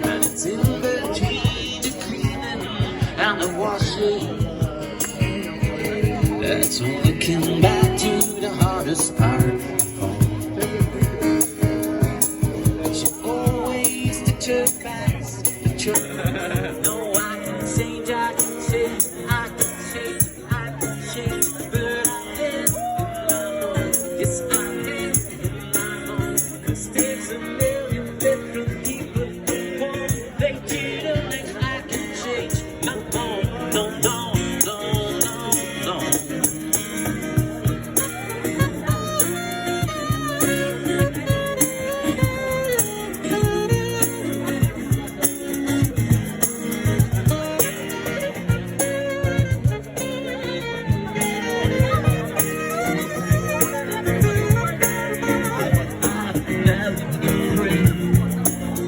And it's in between the cleaning and the washing. That's all looking back to the hardest part of all. She always did her best. No, I can change, I can change, I can change, I can change, but I did, and I know, yes I did, and I know, 'cause there's a million different people who want, they didn't think I can change, no, no, no, no, no, no, no.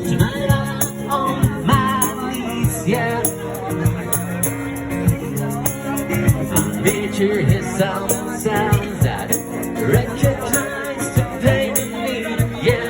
Tonight I'm on my knees, yeah. I picture his sounds that recognize the pain in me, yeah.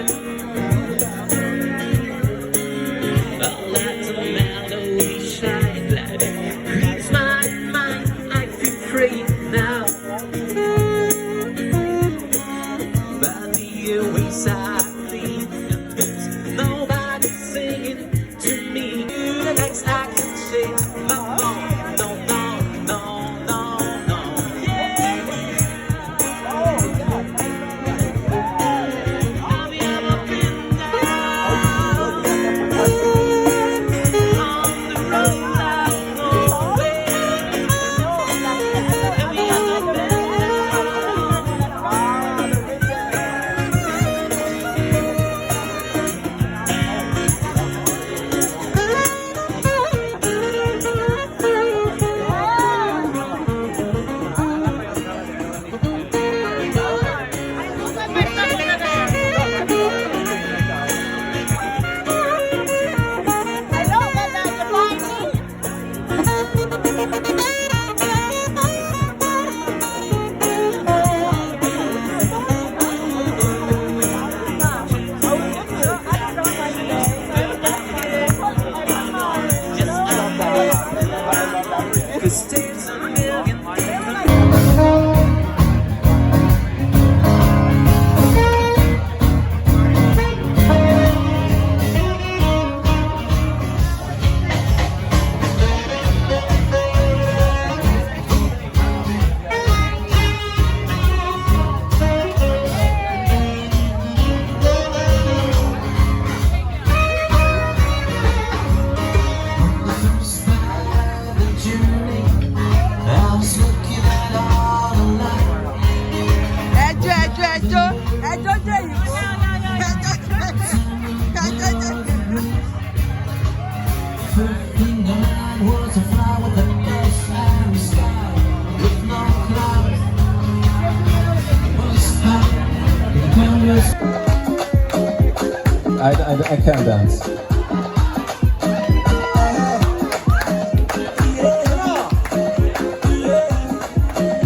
I can't dance.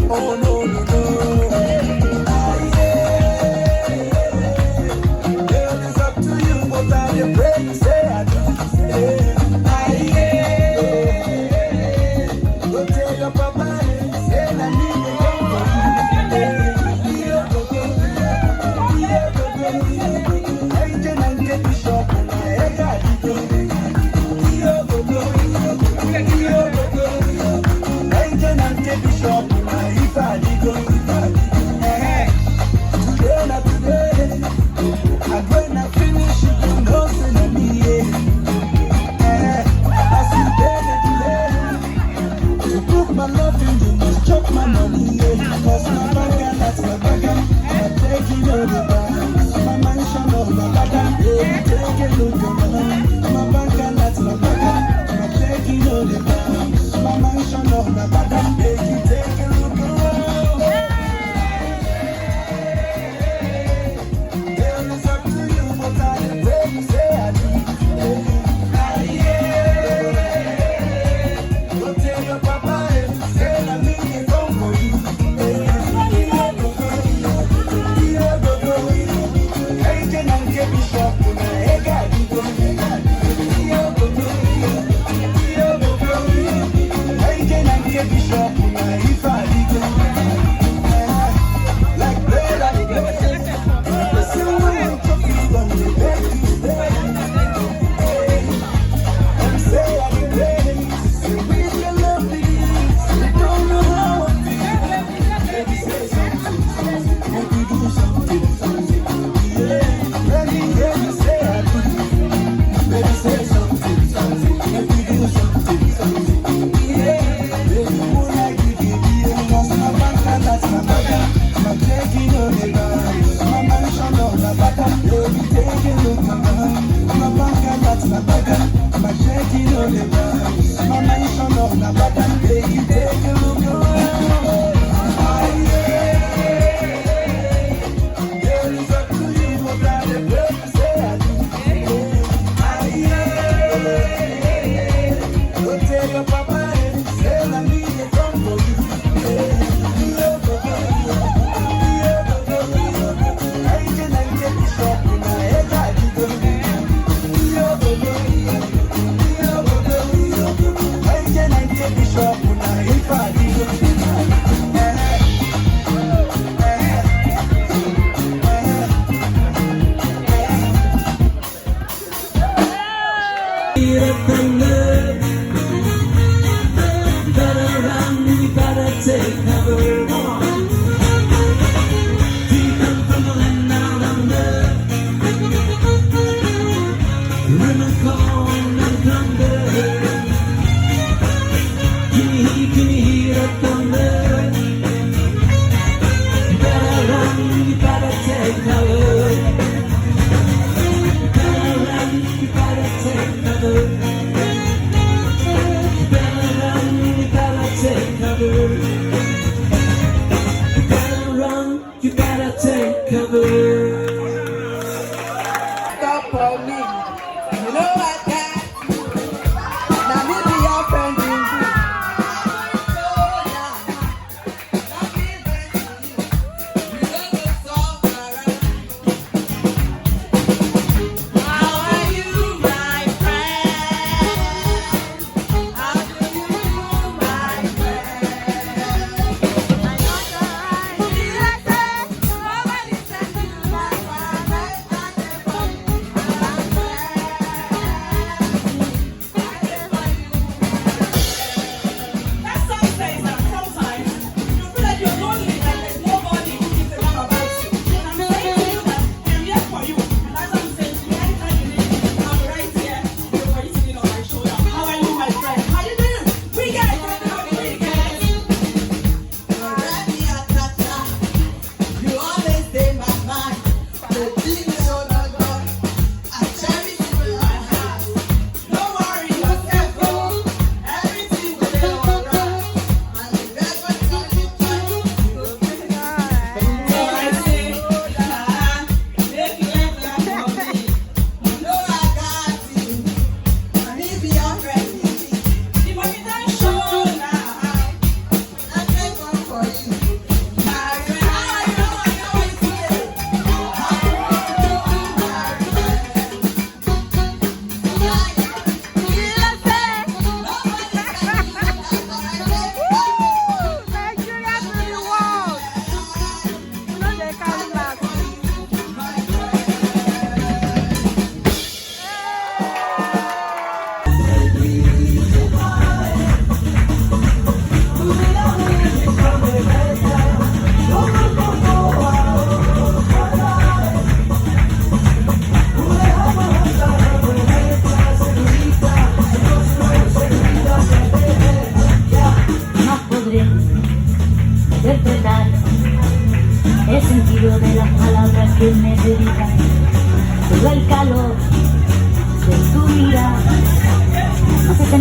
Oh no, no, no. Girl, it's up to you, but I pray you say I do. Go tell your papa, say I need a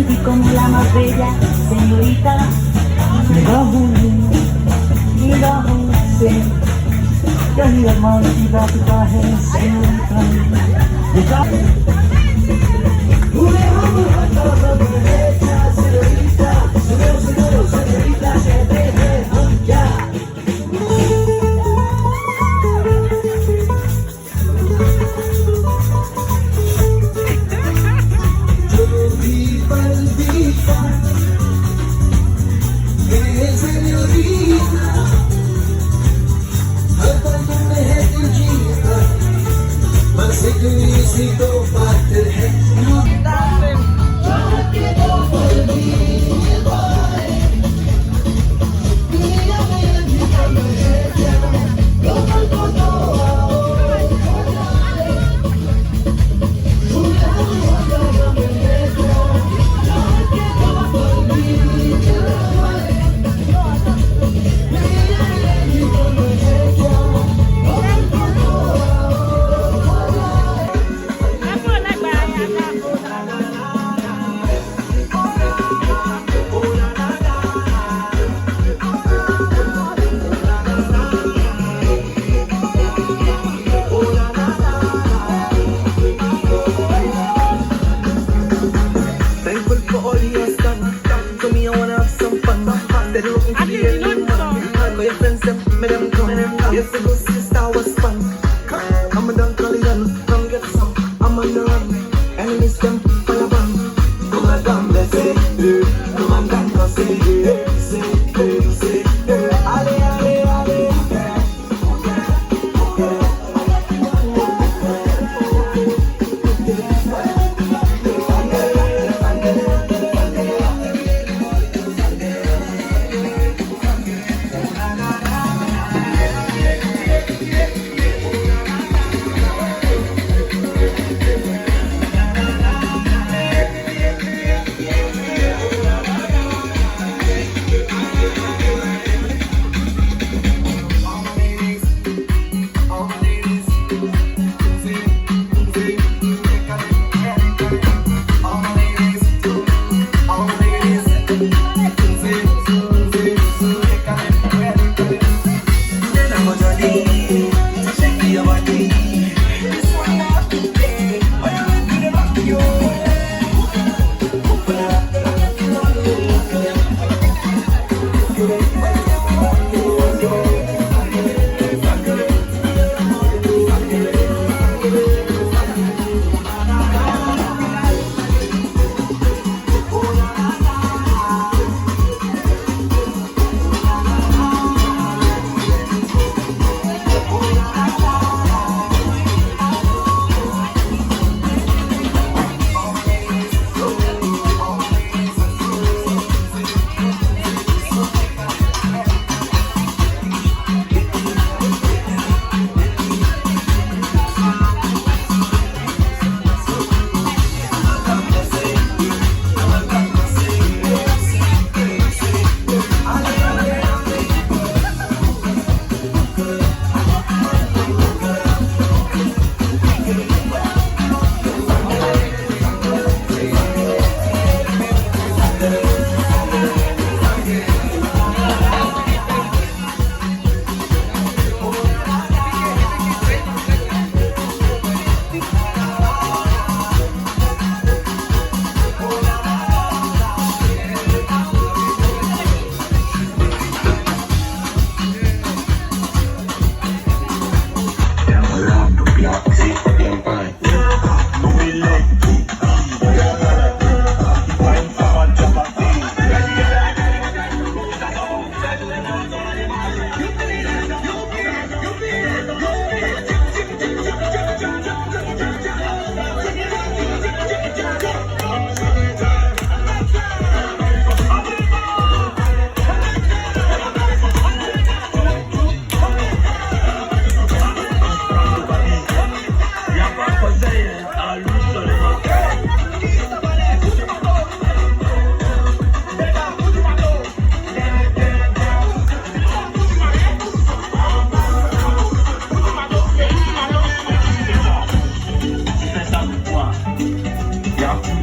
sentí como la más bella señorita.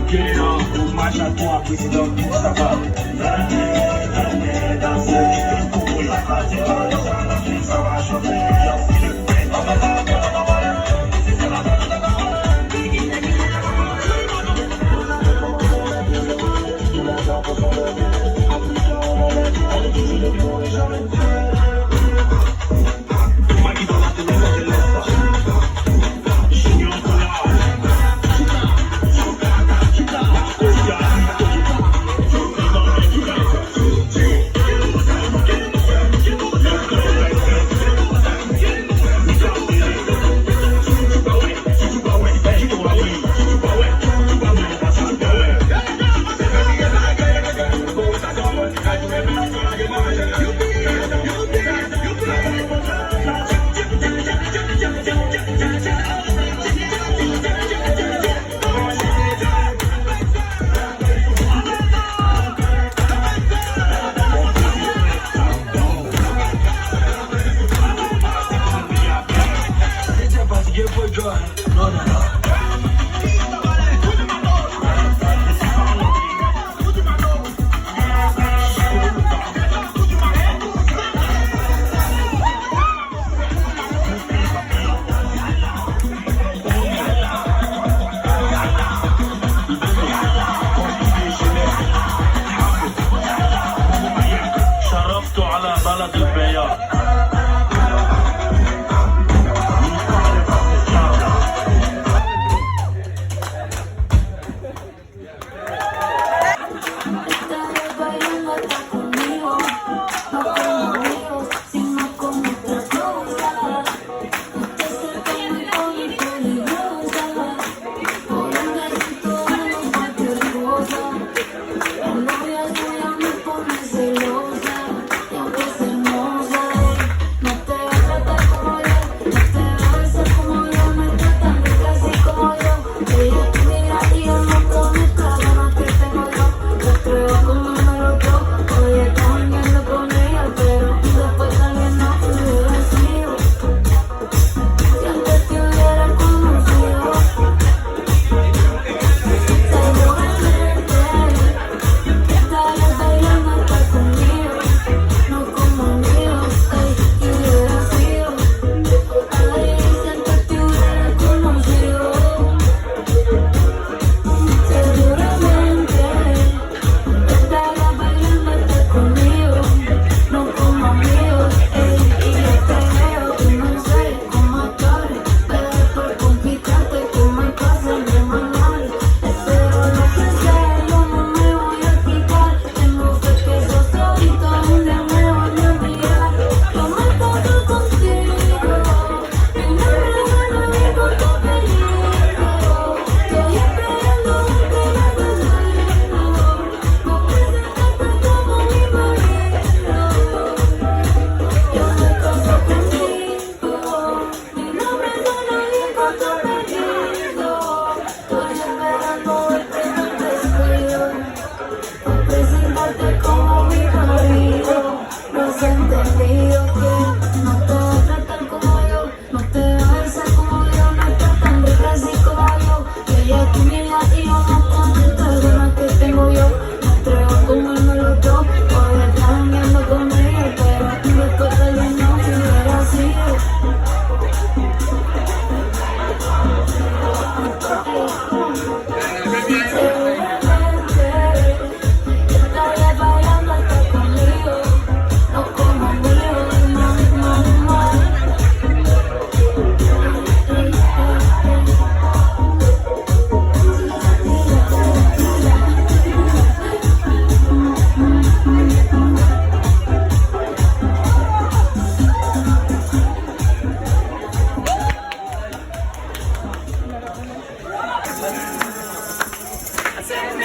Guéant, mouvement chaque président Mustafa. Venez danser, pour la pratique, ça va chauffer.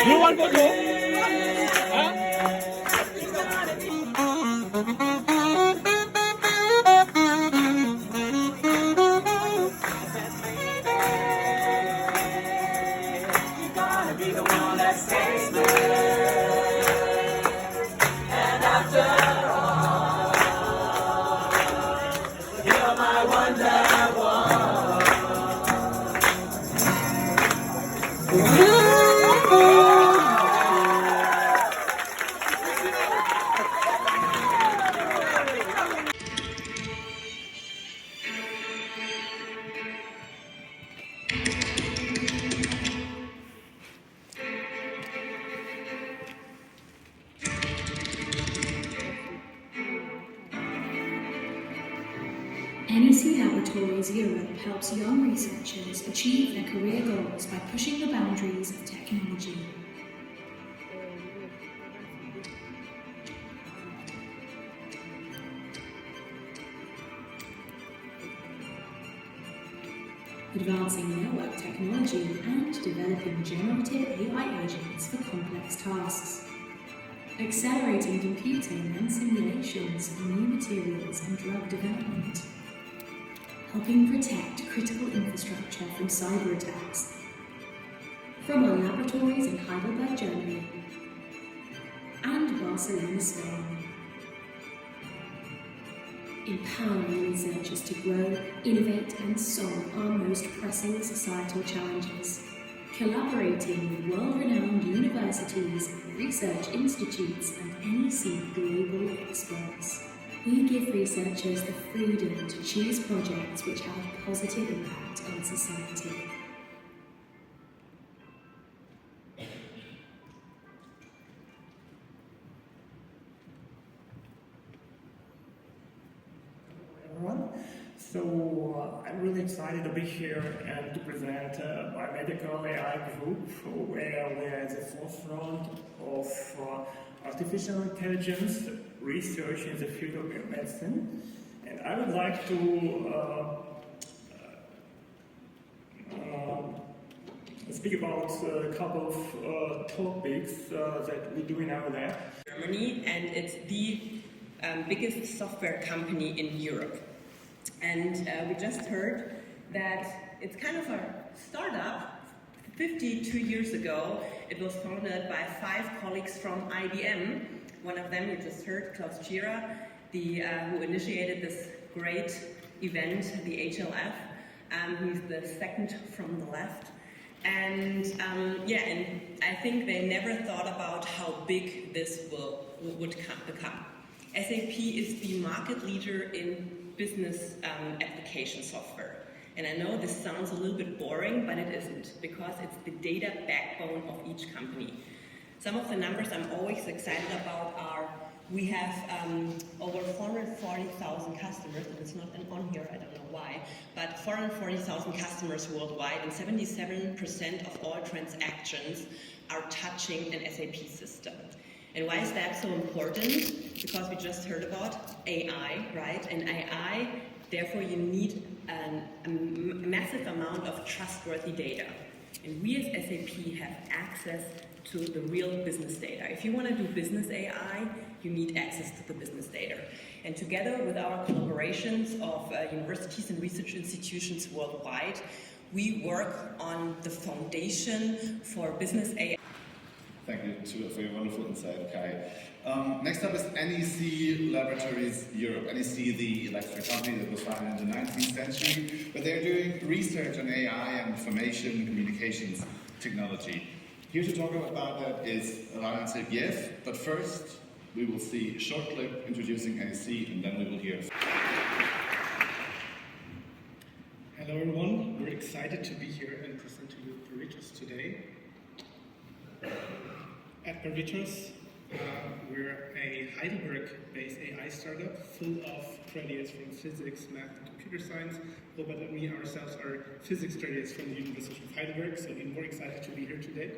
You want to go? Huh? Be the one that stays there. And after all, you're my wonder one. Laboratories Europe helps young researchers achieve their career goals by pushing the boundaries of technology. Advancing network technology and developing generative AI agents for complex tasks. Accelerating computing and simulations for new materials and drug development. Helping protect critical infrastructure from cyber attacks. From our laboratories in Heidelberg, Germany, and Barcelona, Spain. Empowering researchers to grow, innovate, and solve our most pressing societal challenges. Collaborating with world-renowned universities, research institutes, and NEC global experts. We give researchers the freedom to choose projects which have a positive impact on society. So I'm really excited to be here and to present our medical AI group, where we're at the forefront of artificial intelligence research in the field of biomedicine. And I would like to speak about a couple of topics that we do in our lab. Germany, and it's the biggest software company in Europe. And we just heard that it's kind of a startup. 52 years ago, it was founded by 5 colleagues from IBM. One of them you just heard, Klaus Tschira, who initiated this great event, the HLF. He's the second from the left. And and I think they never thought about how big this would become. SAP is the market leader in business application software. And I know this sounds a little bit boring, but it isn't, because it's the data backbone of each company. Some of the numbers I'm always excited about are, we have over 440,000 customers, and it's not on here, I don't know why, but 440,000 customers worldwide, and 77% of all transactions are touching an SAP system. And why is that so important? Because we just heard about AI, right? And AI, therefore you need a massive amount of trustworthy data. And we as SAP have access to the real business data. If you want to do business AI, you need access to the business data. And together with our collaborations of universities and research institutions worldwide, we work on the foundation for business AI. Thank you for your wonderful insight, Kai. Next up is NEC Laboratories Europe. NEC, the electric company that was founded in the 19th century, but they're doing research on AI and information and communications technology. Here to talk about that is Laureate HLF, but first we will see a short clip introducing NEC, and then we will hear. Hello everyone, we're excited to be here and present to you Peritus today. At Peritus, we're a Heidelberg-based AI startup full of graduates from physics, math, and computer science. Robert and me ourselves are physics graduates from the University of Heidelberg, so we're more excited to be here today.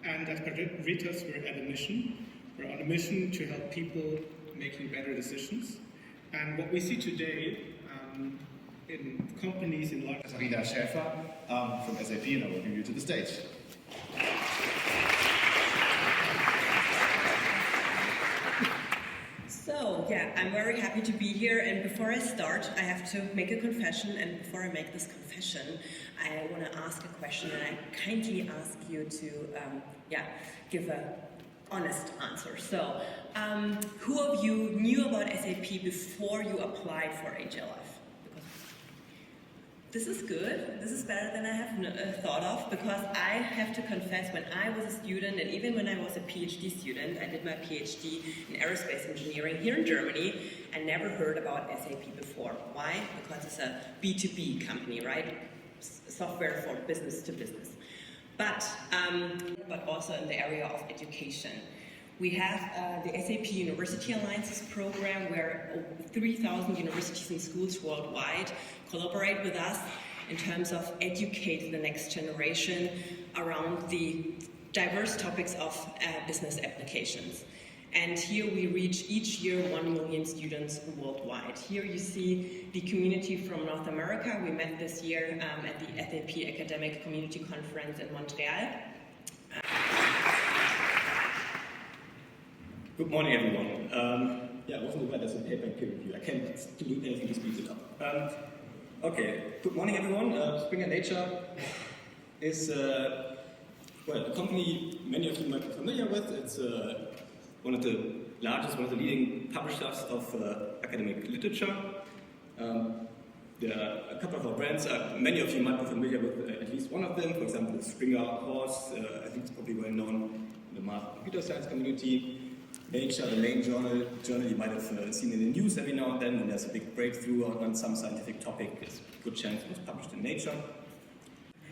And at Peritus, we're at a mission. We're on a mission to help people making better decisions. And what we see today in companies in large... Katharina Schäfer from SAP, and I welcome you to the stage. So, I'm very happy to be here, and before I start, I have to make a confession, and before I make this confession, I want to ask a question, and I kindly ask you to, give an honest answer. So, who of you knew about SAP before you applied for HLF? This is good. This is better than I have thought of, because I have to confess, when I was a student, and even when I was a PhD student, I did my PhD in aerospace engineering here in Germany, I never heard about SAP before. Why? Because it's a B2B company, right? Software for business to business. But also in the area of education. We have the SAP University Alliances program, where 3,000 universities and schools worldwide collaborate with us in terms of educate the next generation around the diverse topics of business applications. And here we reach each year 1 million students worldwide. Here you see the community from North America. We met this year at the SAP Academic Community Conference in Montreal. Good morning, everyone. Yeah, I wasn't aware there's a paper peer review. I can't do anything to speed it up. Okay, good morning, everyone. Springer Nature is well, a company many of you might be familiar with. It's one of the largest, one of the leading publishers of academic literature. There are a couple of our brands. Many of you might be familiar with at least one of them. For example, the Springer course. I think it's probably well known in the math and computer science community. Nature, the main journal you might have seen in the news every now and then when there's a big breakthrough on some scientific topic. There's a good chance it was published in Nature.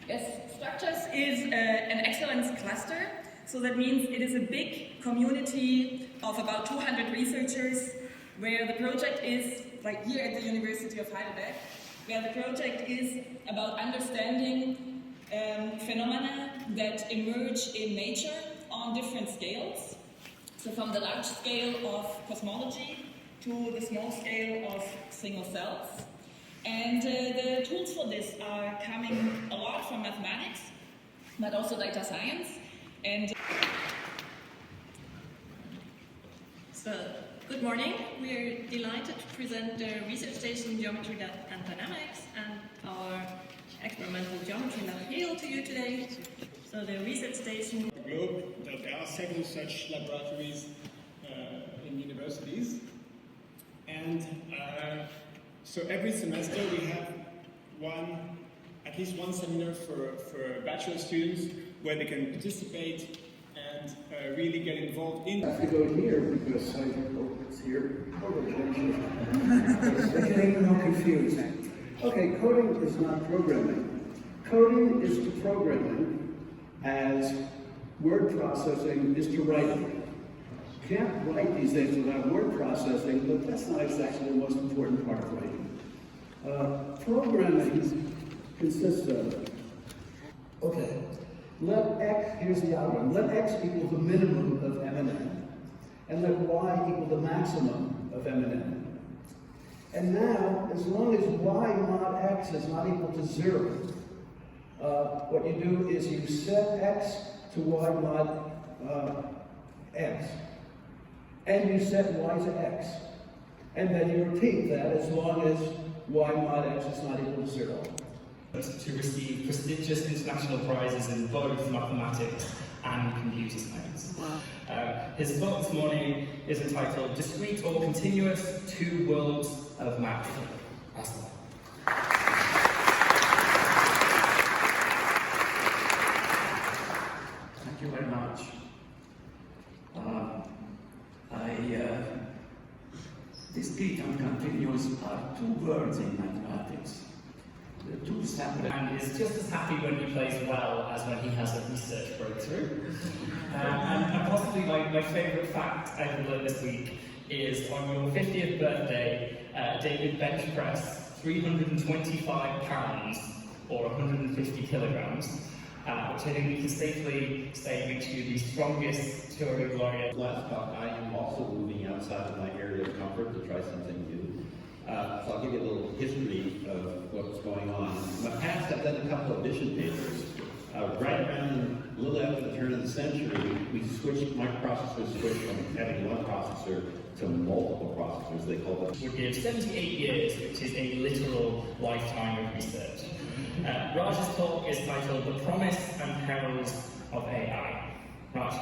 Yes, Structures is an excellence cluster. So that means it is a big community of about 200 researchers, where the project is, like here at the University of Heidelberg, where the project is about understanding phenomena that emerge in nature on different scales. So from the large scale of cosmology to the small scale of single cells. And the tools for this are coming a lot from mathematics, but also data science. And so, good morning. We're delighted to present the research station Geometry and Dynamics and our experimental geometry lab to you today. So the research station. The globe, that there are several such laboratories in universities, and so every semester we have at least one seminar for bachelor students where they can participate and really get involved in. I have to go here because it's here. Getting no confused. Okay, coding is not programming. Coding is to programming as word processing is to writing. You can't write these things without word processing, but that's not exactly the most important part of writing. Programming consists of, okay, let x, here's the algorithm, let x equal the minimum of m&n, and let y equal the maximum of m&n. And now, as long as y mod x is not equal to 0, what you do is you set x to y mod x, and you set y to x. And then you repeat that as long as y mod x is not equal to 0. To receive prestigious international prizes in both mathematics and computer science. Wow. His talk this morning is entitled Discrete or Continuous Two Worlds of Math. Thank you very much. Discrete and continuous are two words in mathematics. They're two separate. And is just as happy when he plays well as when he has a research breakthrough. And possibly my favourite fact I've learned this week is on your 50th birthday, David bench pressed 325 pounds or 150 kilograms, which I think we can safely say makes you the strongest Turing laureate. Last talk, I am also moving outside of my area of comfort to try something new. So I'll give you a little history of what's going on. In the past, I've done a couple of vision papers. Right around a little after the turn of the century, microprocessors switched from having one processor to multiple processors. They call it. Would give 78 years, which is a literal lifetime of research. Raj's talk is titled The Promise and Perils of AI. Raj.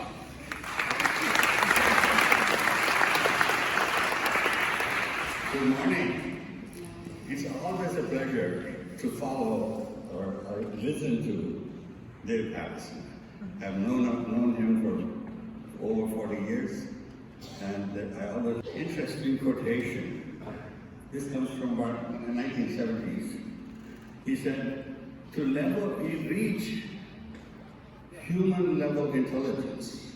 Good morning. It's always a pleasure to follow or listen to Dave Patterson. I've known him for over 40 years, and I always interesting quotation. This comes from the 1970s. He said, to reach human level intelligence,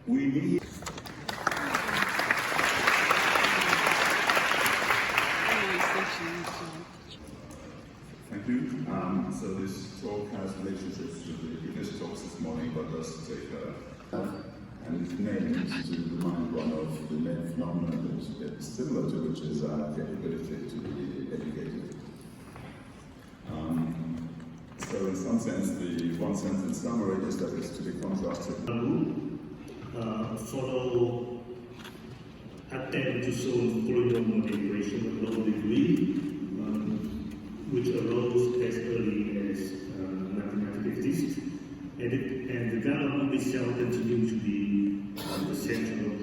We need. Thank you. So this talk has relationships to the previous talks this morning, but does take and it's named to remind one of the main phenomena that it's similar to, which is our capability to be educated. So in some sense, the one sentence summary is that it's to be contrasted. Follow attempt to solve polynomial equation of low degree, which arose as early as 1950s, and the development itself continues to be the central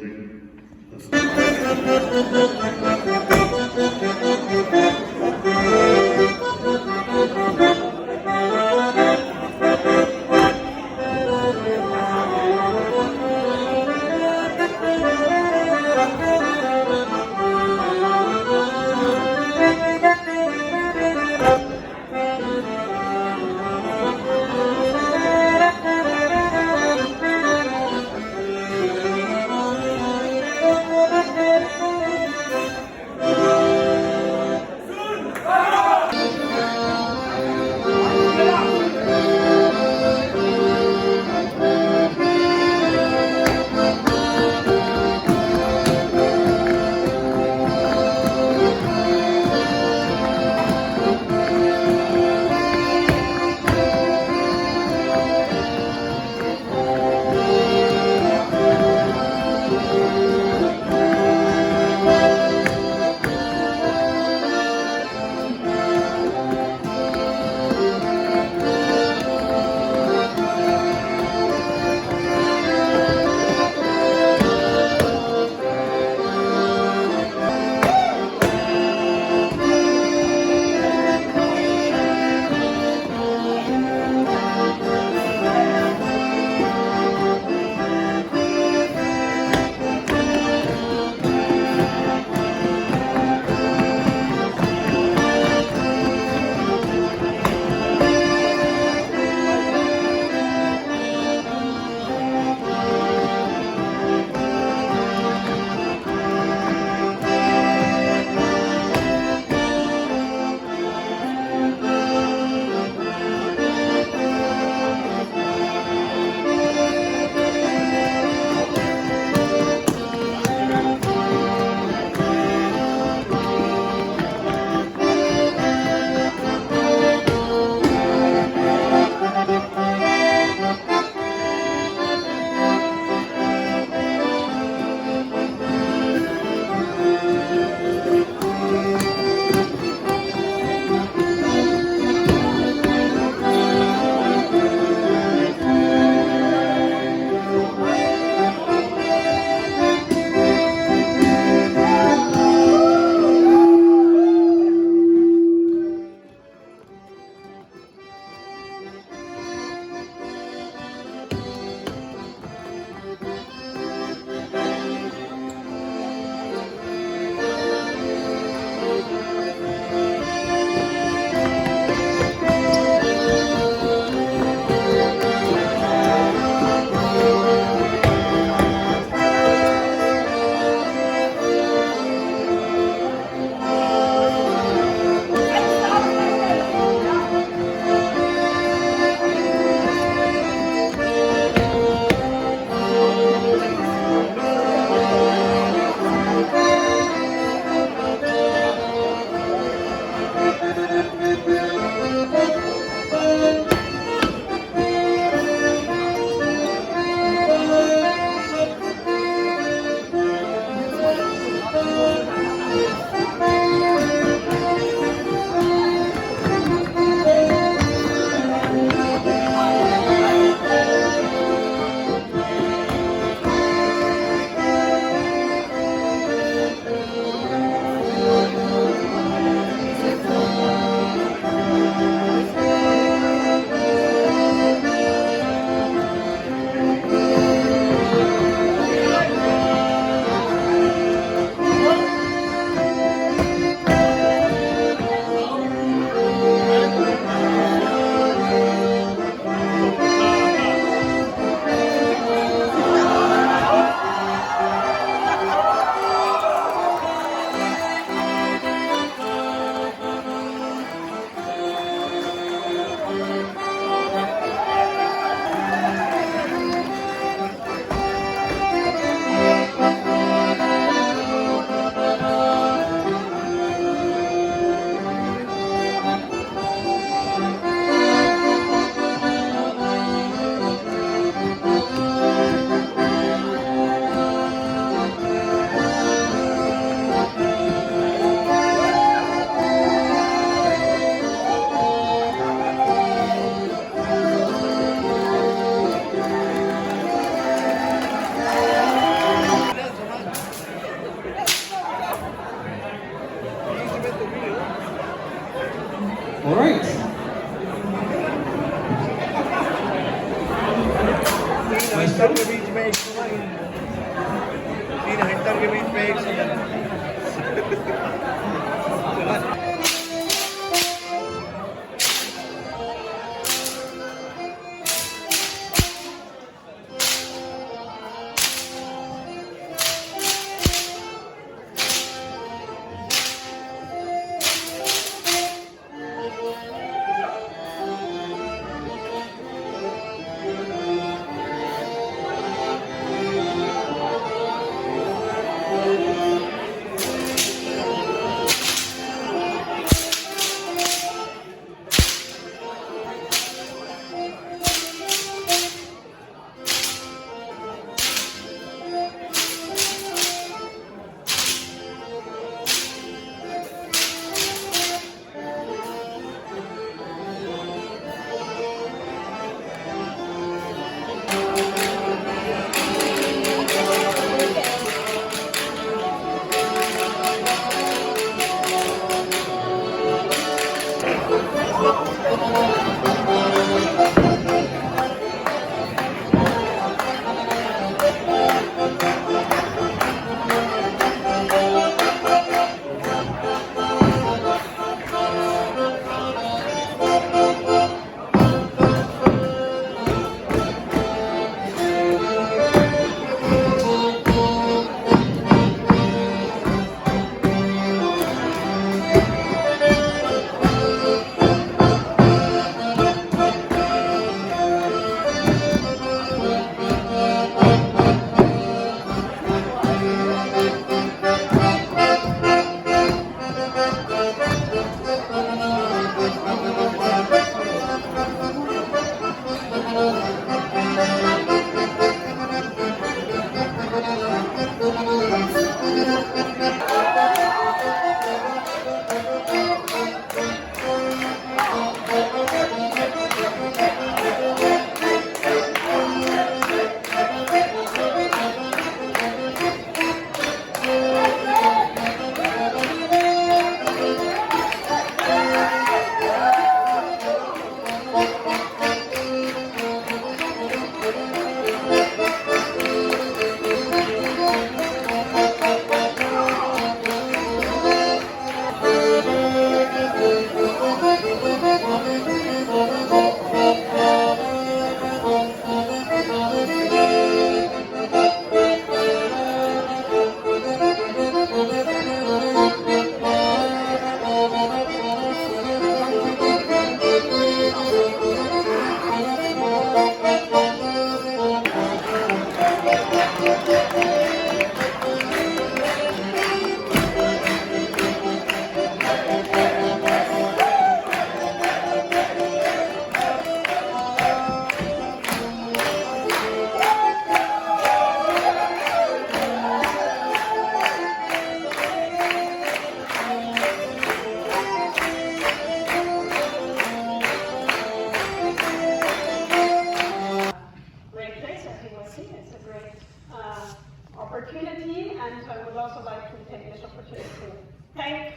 opportunity, and I would also like to take this opportunity to thank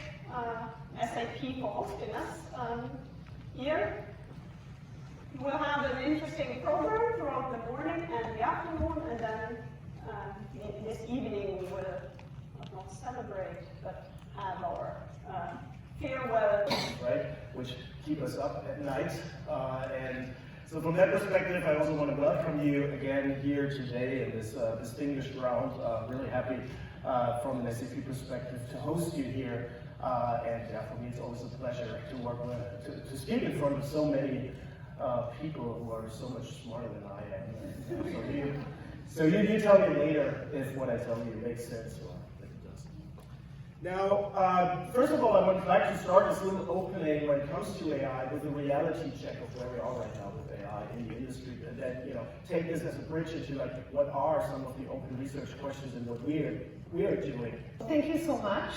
SAP for hosting us here. We'll have an interesting program throughout the morning and the afternoon, and then this evening we will not celebrate, but have our farewell. Right, which keep us up at night, and so from that perspective, I also want to welcome you again here today in this distinguished round. Really happy from an SAP perspective to host you here, and yeah, for me it's always a pleasure to work with, to speak in front of so many people who are so much smarter than I am. So you tell me later if what I tell you makes sense or if it doesn't. Now, first of all, I would like to start this little opening when it comes to AI with a reality check of where we are right now with AI in the industry, and then take this as a bridge into like what are some of the open research questions and what we are doing. Thank you so much.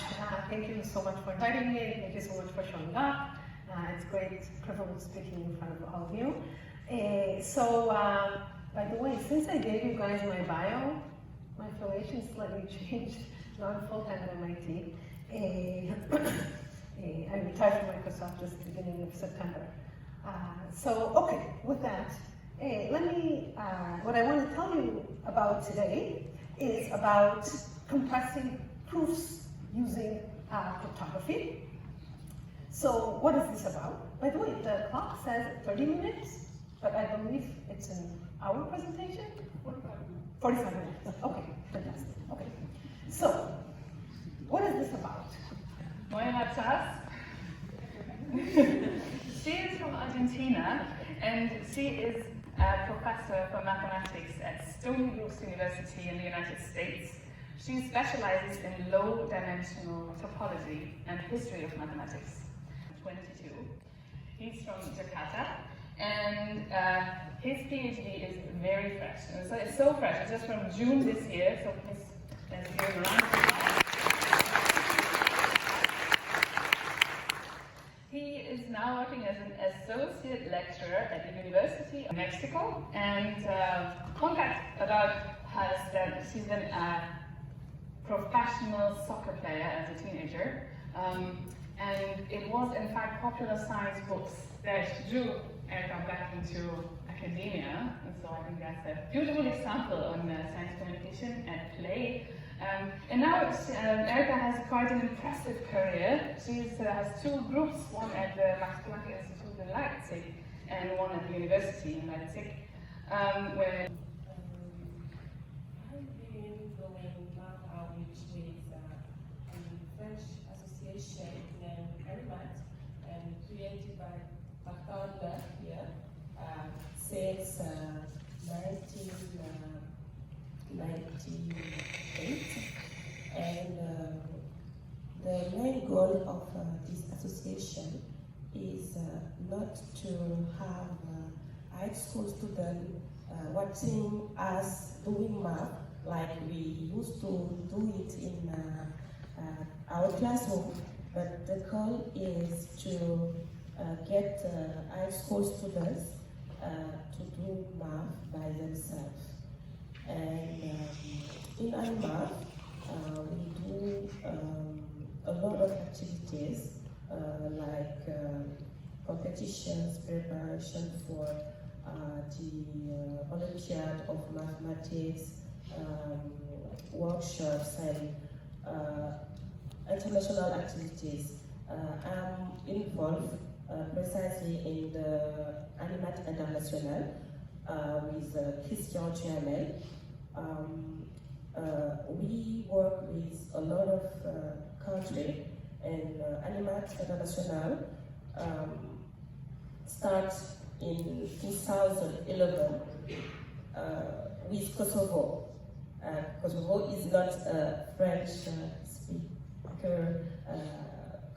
Thank you so much for inviting me. Thank you so much for showing up. It's great privilege speaking in front of all of you. By the way, since I gave you guys my bio, my affiliation slightly changed. Now I'm full-time at MIT. I retired from Microsoft just at the beginning of September. Okay, with that, What I want to tell you about today is about compressing proofs using cryptography. So what is this about? By the way, the clock says 30 minutes, but I believe it's an hour presentation? 45 minutes. Okay, fantastic. Okay. So, what is this about? Buenas tardes. She is from Argentina, and she is a professor for mathematics at Stony Brook University in the United States. She specializes in low-dimensional topology and history of mathematics. 22. He's from Jakarta, and his PhD is very fresh. And so it's so fresh. It's just from June this year. So let's give him a round of applause. He is now working as an associate lecturer at the University of Mexico, and contact about has that she's been a professional soccer player as a teenager, and it was in fact popular science books that drew Erica back into academia, and so I think that's a beautiful example on science communication at play. And now Erica has quite an impressive career. She has two groups, one at the Max Planck Institute in Leipzig and one at the university in Leipzig, where I've been doing math outreach with a French association named Heidelberg and created by Heidelberg here since 1998. And the main goal of this association is not to have high school students watching us doing math like we used to do it in our classroom, but the goal is to get high school students to do math by themselves. And in our math, we do a lot of activities like competitions, preparation for the Olympiad of Mathematics, workshops, and international activities. I'm involved precisely in the Animat International with Christian Duhamel. We work with a lot of countries, and Animat International starts in 2011 with Kosovo. Kosovo is not a French speaker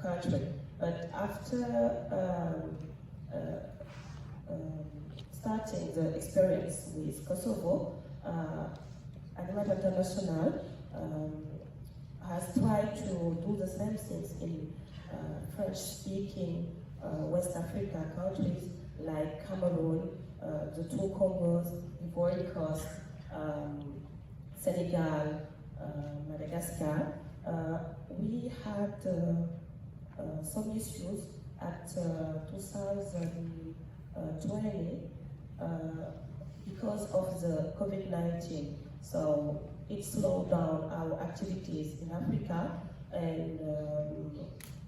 country, but after starting the experience with Kosovo, Animat International has tried to do the same things in French-speaking West Africa countries like Cameroon, the two Congos, Ivory Coast, Senegal, Madagascar. We had some issues at 2020 because of the COVID-19. So it slowed down our activities in Africa, and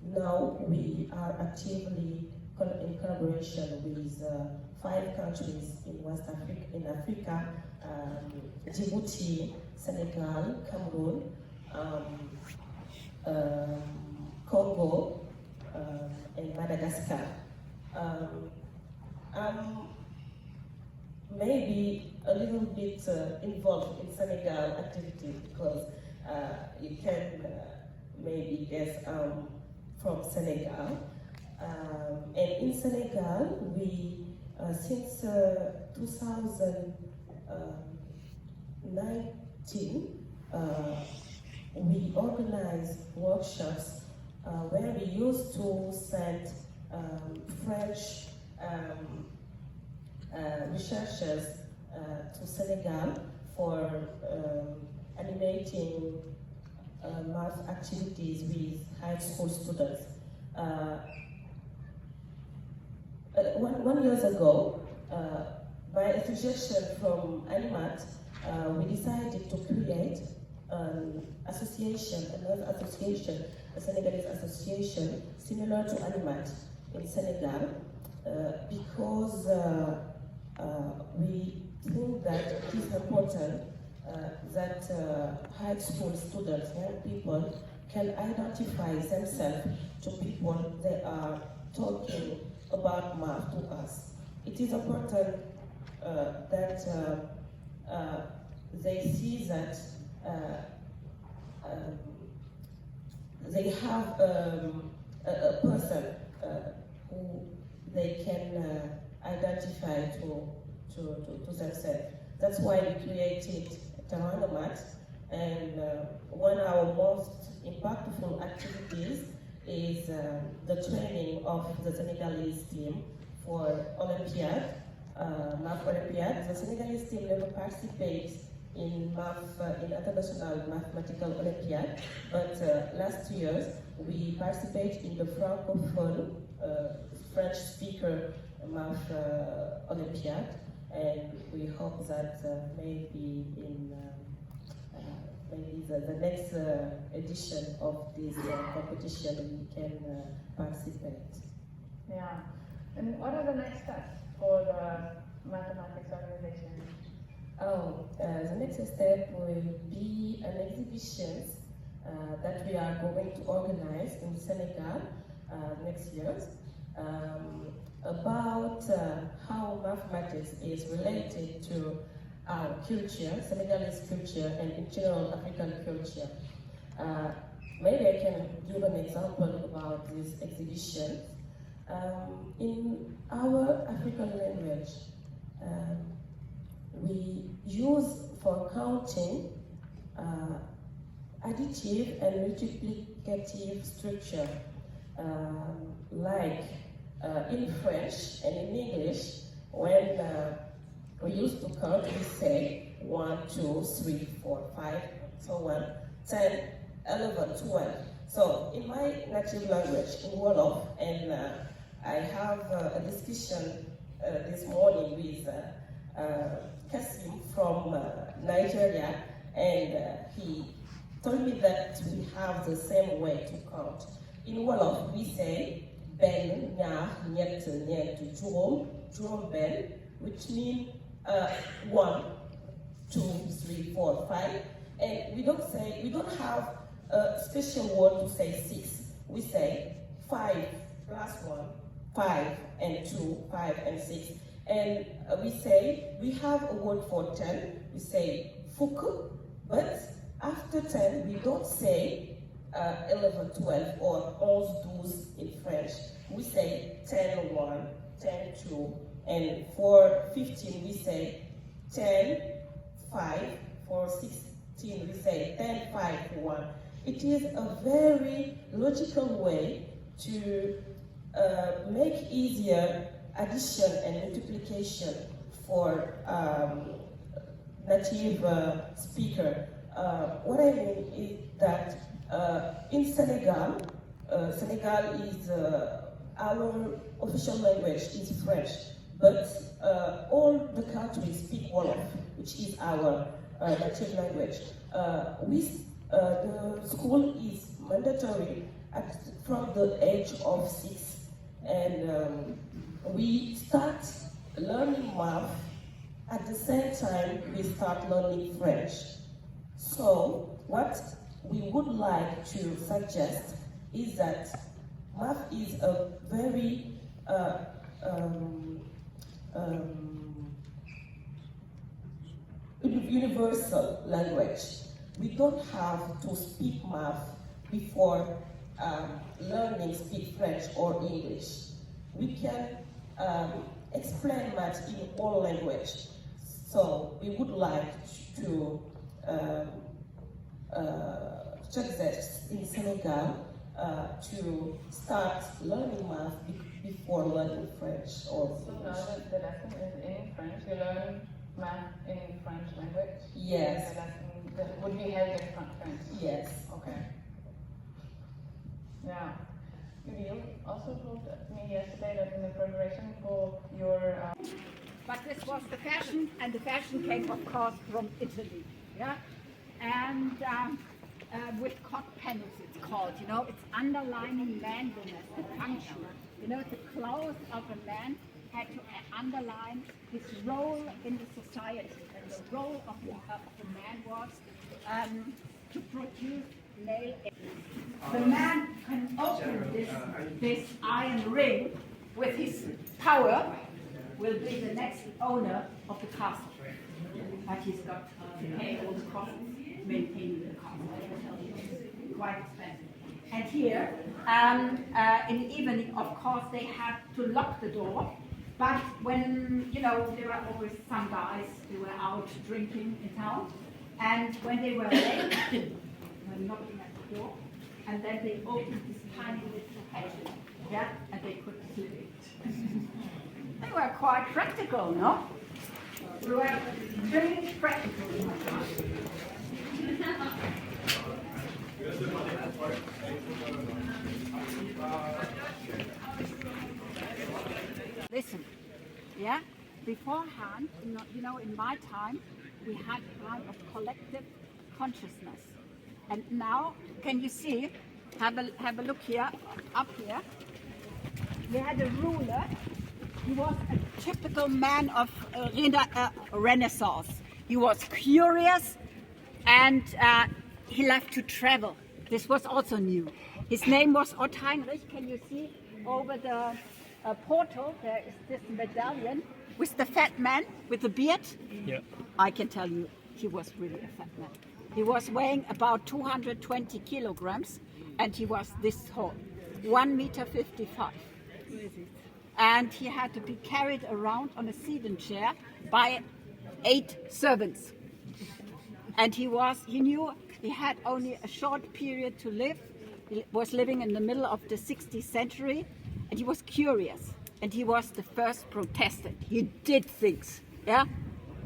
now we are actively in collaboration with 5 countries in West Africa, Djibouti, Senegal, Cameroon, Congo, and Madagascar. Maybe a little bit involved in Senegal activity because you can maybe guess from Senegal. And in Senegal, we since 2019 we organize workshops where we used to send French researchers to Senegal for animating math activities with high school students. 1 year ago, by a suggestion from Animat, we decided to create an association, another association, a Senegalese association similar to Animat in Senegal, because we think that it is important that high school students, young people, can identify themselves to people they are talking about math to us. It is important that they see that they have a person who they can identify to themselves. That's why we created Taranamat, and one of our most impactful activities is the training of the Senegalese team for Olympiad, Math Olympiad. The Senegalese team never participates in international mathematical Olympiad, but last year we participated in the Francophone French speaker math Olympiad, and we hope that maybe in the next edition of this competition we can participate. Yeah. And what are the next steps for the mathematics organization? The next step will be an exhibition that we are going to organize in Senegal next year about how mathematics is related to our culture, Senegalese culture, and in general African culture. Maybe I can give an example about this exhibition. In our African language, we use for counting additive and multiplicative structure, like in French and in English, when we used to count, we say 1, 2, 3, 4, 5, so on, 10, 11, 12. So in my native language, in Wolof, and I have a discussion this morning with Kasim from Nigeria, and he told me that we have the same way to count. In Wolof, we say ben, ñaar, ñett, ñeent, juróom, juróom ben, which means 1, 2, 3, 4, 5, and we don't have a special word to say 6. We say 5 plus 1, 5 and 2, 5 and 6. And we say, we have a word for 10, we say fukk, but after 10, we don't say 11, 12, or 11, 12 in French. We say 10, 1, 10, 2, and for 15, we say 10, 5, for 16, we say 10, 5, 1. It is a very logical way to make easier addition and multiplication for native speaker. What I mean is that in Senegal, Senegal is our official language is French, but all the countries speak Wolof, which is our native language. The school is mandatory from the age of 6, and we start learning math at the same time we start learning French. So what we would like to suggest is that math is a very universal language. We don't have to speak math before learning speak French or English. We can explain math in all language. So we would like to suggest in Senegal to start learning math before learning French or So English. now that the lesson is in French, you learn math in French language? Yes. The lesson that would be held in French? Yes. Okay. Yeah. You also told me yesterday that in the preparation for your but this was the fashion, and the fashion came, of course, from Italy. Yeah, and with coat panels, it's called. You know, it's underlining manliness, the function. You know, the clothes of a man had to underline his role in the society, and the role of the man was to produce male. The man can open this iron ring with his power, will be the next owner of the castle. But he's got to pay all the costs maintaining the castle. I can tell you, it's quite expensive. And here, in the evening, of course, they had to lock the door. But when, you know, there were always some guys who were out drinking in town. And when they were late, they were knocking at the door. And then they opened this tiny little hatch, yeah, and they could slip it. They were quite practical, no? We were really practical in my time. Listen, yeah? Beforehand, you know, in my time, we had kind of collective consciousness. And now, can you see, have a look here, up here. We had a ruler. He was a typical man of Renaissance. He was curious, and he loved to travel. This was also new. His name was Ott Heinrich. Can you see over the portal, there is this medallion with the fat man with the beard? Yeah. I can tell you, he was really a fat man. He was weighing about 220 kilograms, and he was this tall, 1.55 meters. And he had to be carried around on a sedan chair by 8 servants. And he knew he had only a short period to live. He was living in the middle of the 16th century, and he was curious. And he was the first Protestant. He did things, yeah?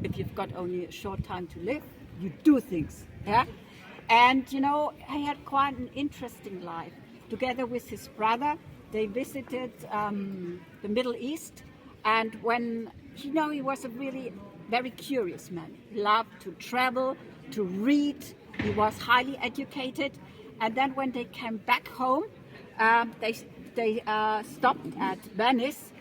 If you've got only a short time to live, you do things, yeah? And, you know, he had quite an interesting life. Together with his brother, they visited the Middle East, and when, you know, he was a really very curious man. He loved to travel, to read. He was highly educated, and then when they came back home, they stopped at Venice,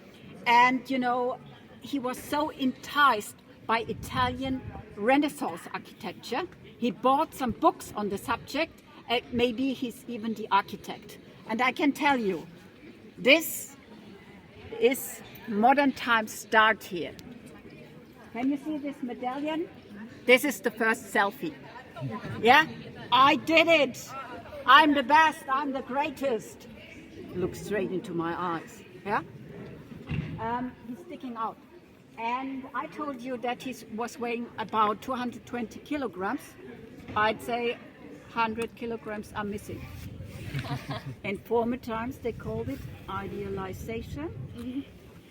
and, you know, he was so enticed by Italian Renaissance architecture. He bought some books on the subject, maybe he's even the architect. And I can tell you, this is modern times start here. Can you see this medallion? This is the first selfie. Yeah? I did it! I'm the best, I'm the greatest. Look straight into my eyes. Yeah? He's sticking out. And I told you that he was weighing about 220 kilograms. I'd say 100 kilograms are missing. In former times they called it idealization,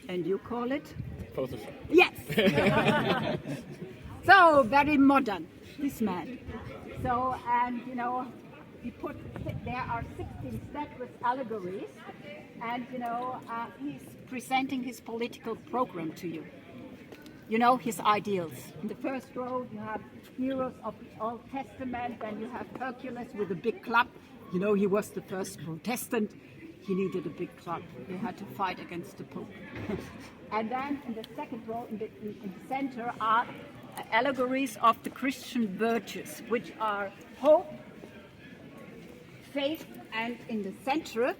and you call it? Photoshop. Yes! So, very modern, this man. So, and you know, there are 16 statues allegories, and you know, he's presenting his political program to you. You know, his ideals. In the first row you have heroes of the Old Testament, then you have Hercules with a big club. You know, he was the first Protestant. He needed a big club. He had to fight against the Pope. And then in the second row, in the center, are allegories of the Christian virtues, which are hope, faith, and in the center,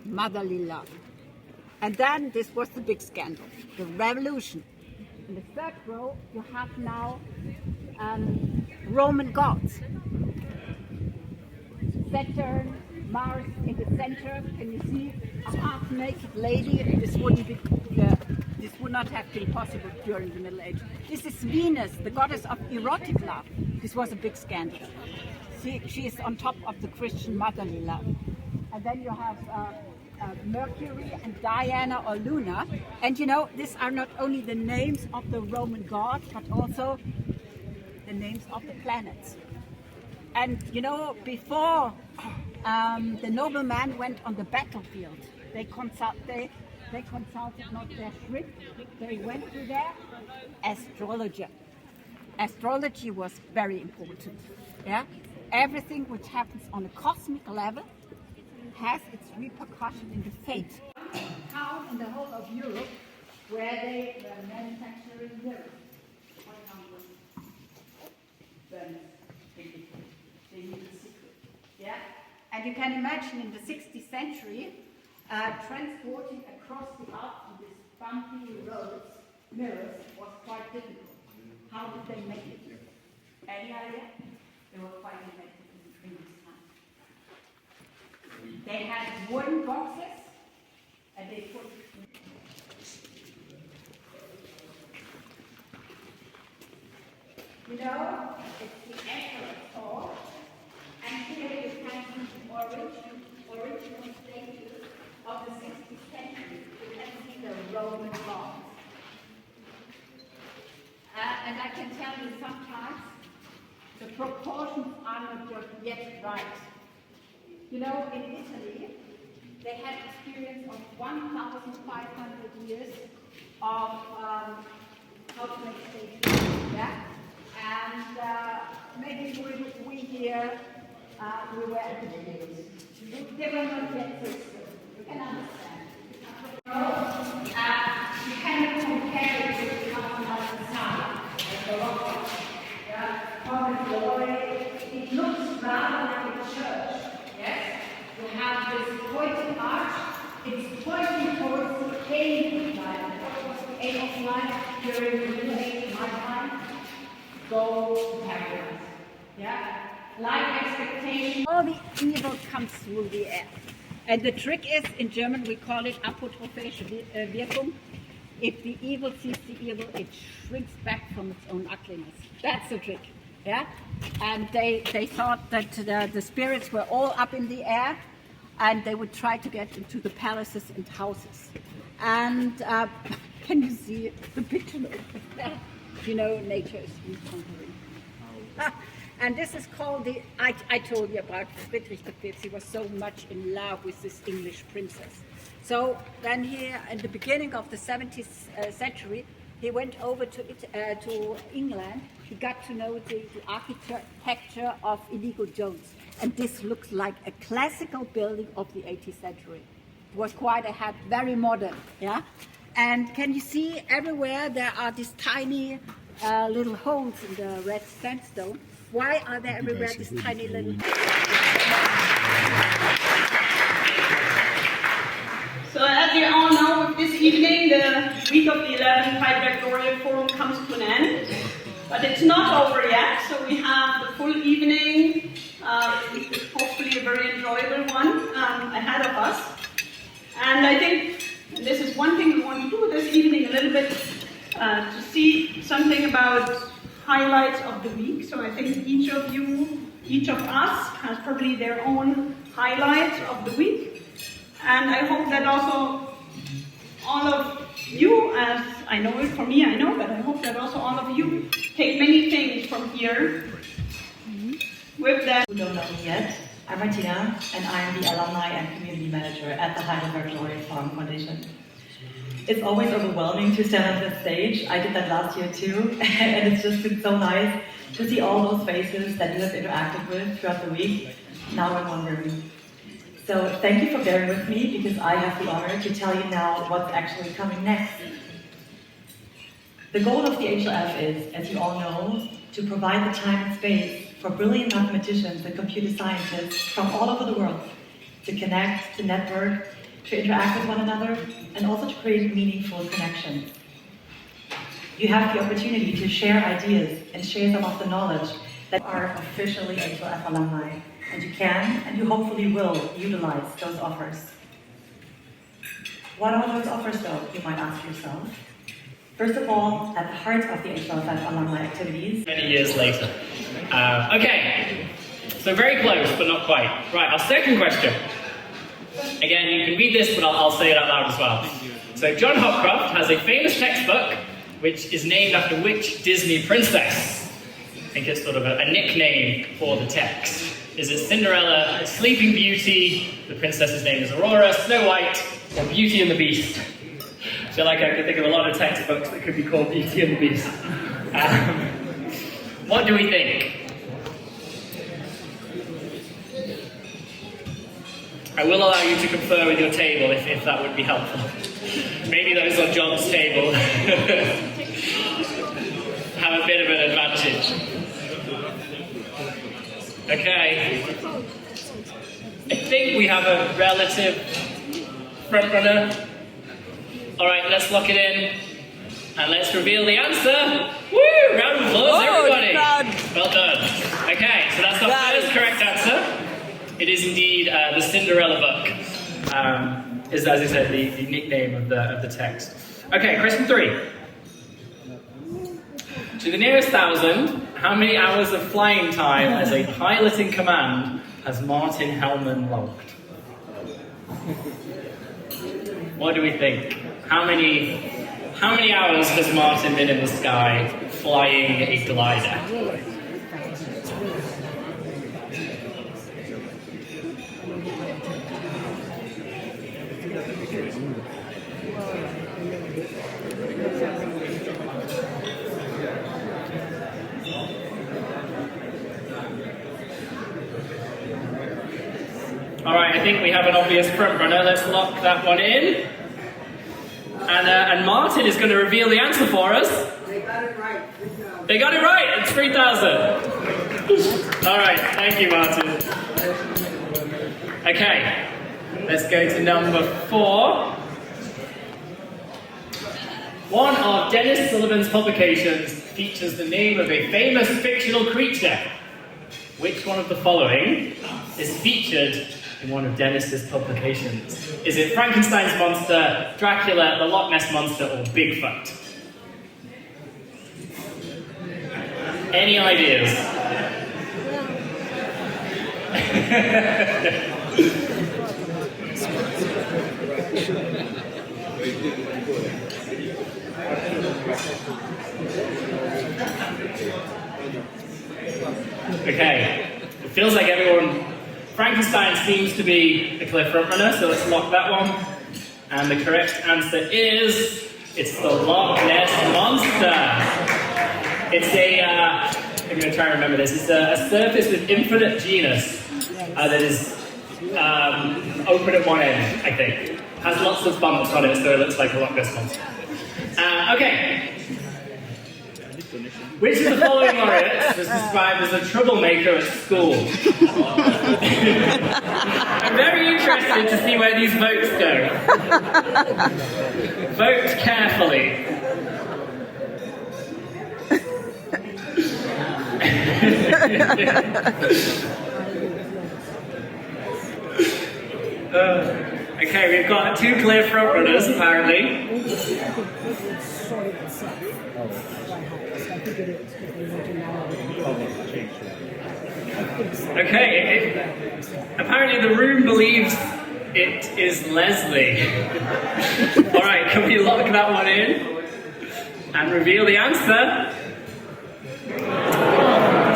motherly love. And then this was the big scandal, the revolution. In the third row, you have now Roman gods. Saturn, Mars in the center. Can you see a half-naked lady? This would not have been possible during the Middle Ages. This is Venus, the goddess of erotic love. This was a big scandal. She is on top of the Christian motherly love. And then you have Mercury and Diana or Luna. And you know, these are not only the names of the Roman gods, but also the names of the planets. And you know, before the nobleman went on the battlefield, they they consulted not their shrink, they went to their astrologer. Astrology was very important. Yeah, everything which happens on a cosmic level has its repercussion in the fate. Town in the whole of Europe where they were manufacturing mirrors. For example, they need a secret. Yeah, and you can imagine in the 16th century, transporting across the Alps on these bumpy roads mirrors was quite difficult. How did they make it? Any idea? They were quite inventive in this time. They had wooden boxes and they put you know, it's the echo of all, and here you can see the original stages of the 16th century. You can see the Roman laws. And I can tell you sometimes the proportions are not yet right. You know, in Italy, they had experience of 1,500 years of how to make stages, yeah? And maybe we here, we were at the beginning. They were not yet so good. You can understand. You cannot compare it with something like the sun, like the rock. It looks rather like a church. Yes? You have this pointed arch. It's pointing towards the aim of life. What's the aim of life during the Middle Age, my time? Go to paradise. Yeah? Life expectation. All the evil comes through the air. And the trick is, in German, we call it apotrophische Wirkung. If the evil sees the evil, it shrinks back from its own ugliness. That's the trick. Yeah? And they thought that the spirits were all up in the air, and they would try to get into the palaces and houses. And can you see the picture of that? You know, nature is conquering. And this is called the, I told you about Friedrich V. He was so much in love with this English princess. So then he, in the beginning of the 17th century, he went over to England. He got to know the architecture of Inigo Jones. And this looks like a classical building of the 18th century. It was quite very modern, yeah? And can you see everywhere there are these tiny little holes in the red sandstone? Why are there everywhere these tiny little So as you all know, this evening the week of the 11th Heidelberg Laureate Forum comes to an end. But it's not over yet, so we have the full evening, hopefully a very enjoyable one ahead of us. And I think this is one thing we want to do this evening, a little bit to see something about highlights of the week. So I think each of us has probably their own highlights of the week. And I hope that also all of you, as I know it for me, I know, but I hope that also all of you take many things from here with that. Who don't know me yet, I'm Martina, and I'm the Alumni and Community Manager at the Heidelberg Laureate Foundation. It's always overwhelming to stand on the stage. I did that last year too, and it's just been so nice to see all those faces that you have interacted with throughout the week, now in one room. So thank you for bearing with me, because I have the honor to tell you now what's actually coming next. The goal of the HLF is, as you all know, to provide the time and space for brilliant mathematicians and computer scientists from all over the world to connect, to network, to interact with one another, and also to create meaningful connections. You have the opportunity to share ideas and share some of the knowledge that are officially HLF alumni. And you can, and you hopefully will, utilize those offers. What are those offers though, you might ask yourself? First of all, at the heart of the HLF alumni activities. Many years later. Okay, so very close, but not quite. Right, our second question. Again, you can read this, but I'll say it out loud as well. So John Hopcroft has a famous textbook, which is named after which Disney princess? I think it's sort of a nickname for the text. Is it Cinderella, Sleeping Beauty, the princess's name is Aurora, Snow White, or Beauty and the Beast? feel like I could think of a lot of textbooks that could be called Beauty and the Beast. What do we think? I will allow you to confer with your table if that would be helpful. Maybe those on John's table have a bit of an advantage. Okay. I think we have a relative front runner. Alright, let's lock it in. And let's reveal the answer. Woo! Round of applause, everybody. Well done. Okay, so that's our first correct answer. It is indeed the Cinderella book. Is, as I said, the nickname of the text. Okay, question 3. To the nearest 1,000, how many hours of flying time as a pilot in command has Martin Hellman logged? What do we think? How many hours has Martin been in the sky flying a glider? Alright, I think we have an obvious front runner. Let's lock that one in. And Martin is going to reveal the answer for us. They got it right. They got it right. It's 3,000. Alright, thank you, Martin. Okay, let's go to number 4. One of Dennis Sullivan's publications features the name of a famous fictional creature. Which one of the following is featured in one of Dennis's publications? Is it Frankenstein's monster, Dracula, the Loch Ness monster, or Bigfoot? Any ideas? Okay, it feels like everyone... Frankenstein seems to be a clear frontrunner, so let's lock that one. And the correct answer is... it's the Loch Ness Monster. It's a... I'm going to try and remember this. It's a surface with infinite genus that is open at one end, I think. Has lots of bumps on it, so it looks like a Loch Ness Monster. Okay. Which of the following laureates was described as a troublemaker at school? I'm very interested to see where these votes go. Vote carefully. Okay, we've got 2 clear front runners, apparently. Okay, apparently the room believes it is Leslie. Alright, can we lock that one in and reveal the answer?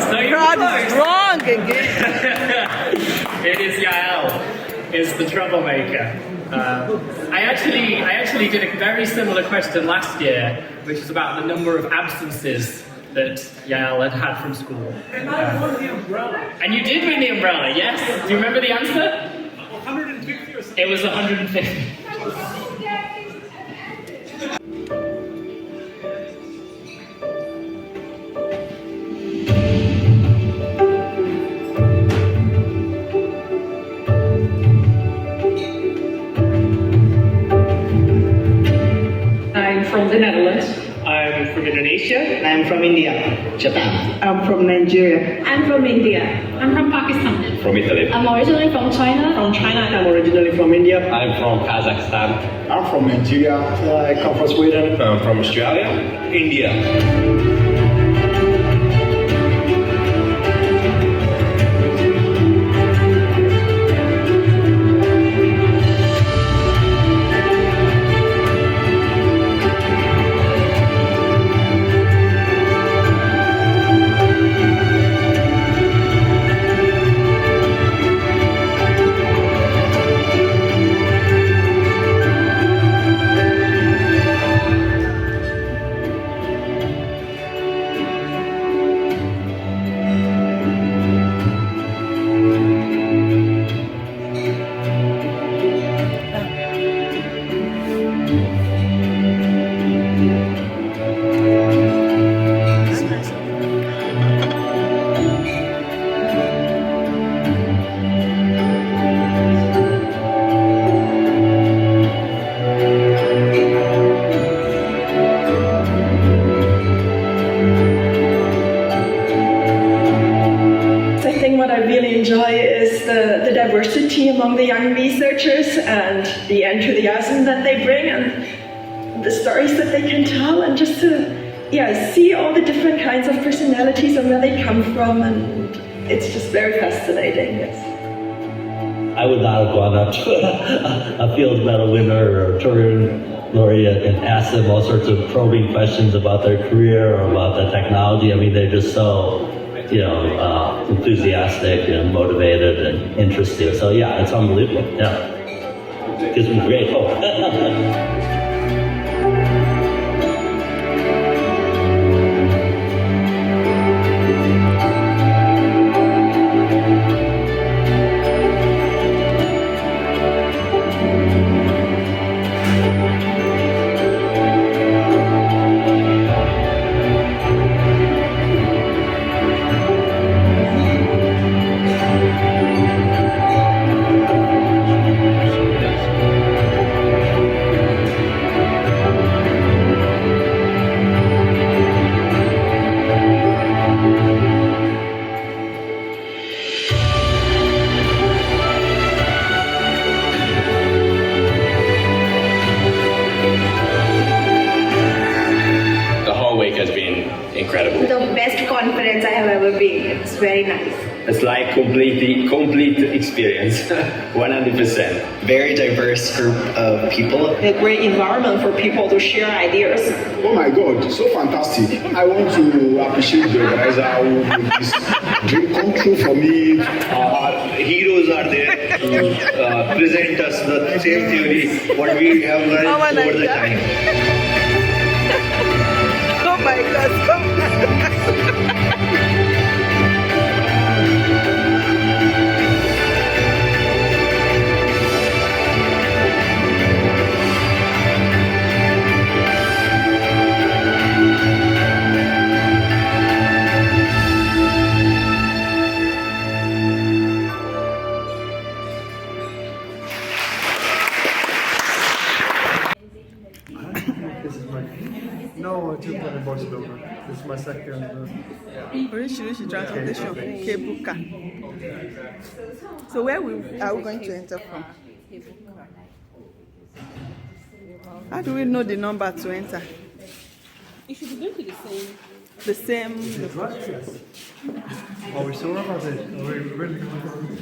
So you're close. Wrong again. It is Yael, is the troublemaker. I actually did a very similar question last year, which was about the number of absences that Yael had from school. And I won the umbrella. And you did win the umbrella, yes? Do you remember the answer? 150 or something. It was 150. I'm from the Netherlands. I'm from Indonesia. I'm from India. Japan. I'm from Nigeria. I'm from India. I'm from Pakistan. From Italy. I'm originally from China. From China. I'm originally from India. I'm from Kazakhstan. I'm from Nigeria. I come from Sweden. I'm from Australia. India. I really enjoy is the diversity among the young researchers and the enthusiasm that they bring and the stories that they can tell, and just to see all the different kinds of personalities and where they come from, and it's just very fascinating. Yes. I would not have gone up to a Fields Medal winner or a Turing Laureate and asked them all sorts of probing questions about their career or about the technology. I mean, they're just so, enthusiastic and motivated and interested. So yeah, it's unbelievable. Yeah, gives me great hope. Incredible. The best conference I have ever been. It's very nice. It's like complete experience, 100%. Very diverse group of people. A great environment for people to share ideas. Oh my God, so fantastic. I want to appreciate the organizer who made this dream come true for me. Our heroes are there to present us the same theory, what we have learned over the time. Oh my God, No, I took one in Barcelona. This is my second. Oríṣiríṣi transportation, cable car. So where are we going to enter from? How do we know the number to enter? You should be going to the same. Are we sure about it? Are we really going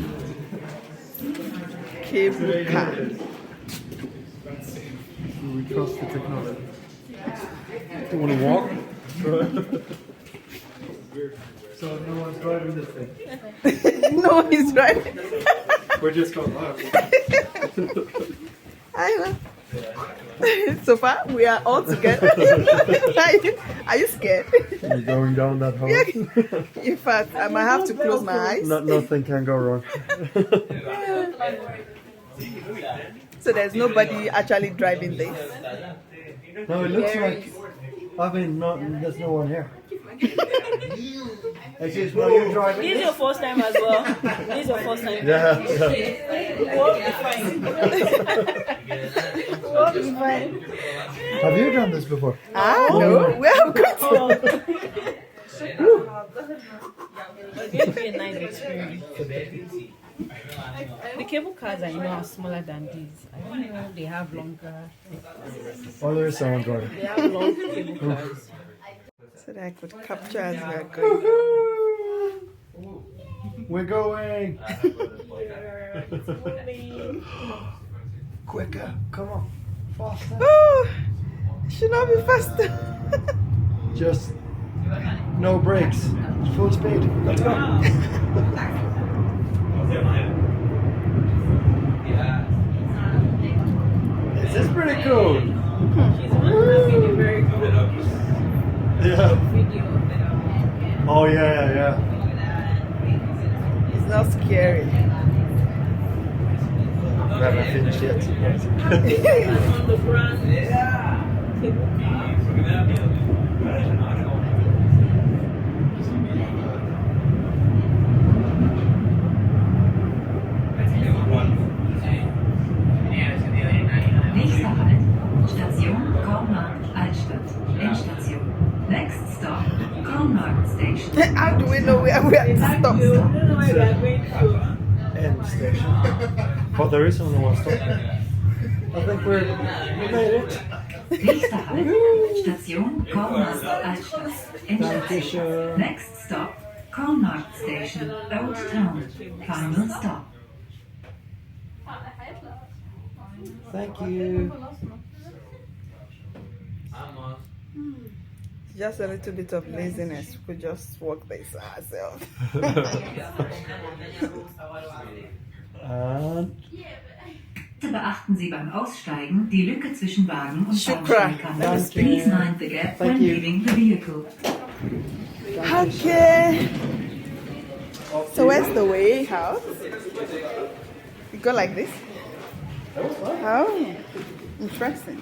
Cable car. Do we trust the technology? Do you want to walk? So no one's driving this thing? No one is driving. We're just going live. I know. So far, we are all together. Are you scared? You're going down that hole? Yeah. In fact, I might have to close my eyes. Nothing can go wrong. So there's nobody actually driving this? No, it looks like... there's no one here. Excuse me, you're driving This is your first time as well. This is your first time. Yeah. We'll be fine. We'll be fine. Have you done this before? No. We have got to. It's going to be a nice experience. The cable cars are smaller than these. I don't know, they have longer. Oh, there is someone driving. They have long cable cars. So that I could capture as we are going. We're going! It's moving. Quicker, come on, faster. Oh, it should not be faster. Just no brakes, full speed. Let's go. This is pretty cool. Yeah. Oh yeah. It's not scary. We haven't finished yet. On the front. Nächster Halt, Station Kornmarkt Altstadt. Endstation. Next stop, Kornmarkt Station. How do we know So we have to stop. End station. But there is only one stop. I think we made it. Nächster Halt, Station Karlmarkt Altstadt. Endstation. Next stop, Karlmarkt Station, Old Town. Final stop. Thank you. Just a little bit of laziness. We could just walk this ourselves. Bitte beachten Sie beim Aussteigen die Lücke zwischen Wagen und Bahnsteigkante. Please mind the gap when leaving the vehicle. Okay. So where's the way out? You go like this? Oh, interesting.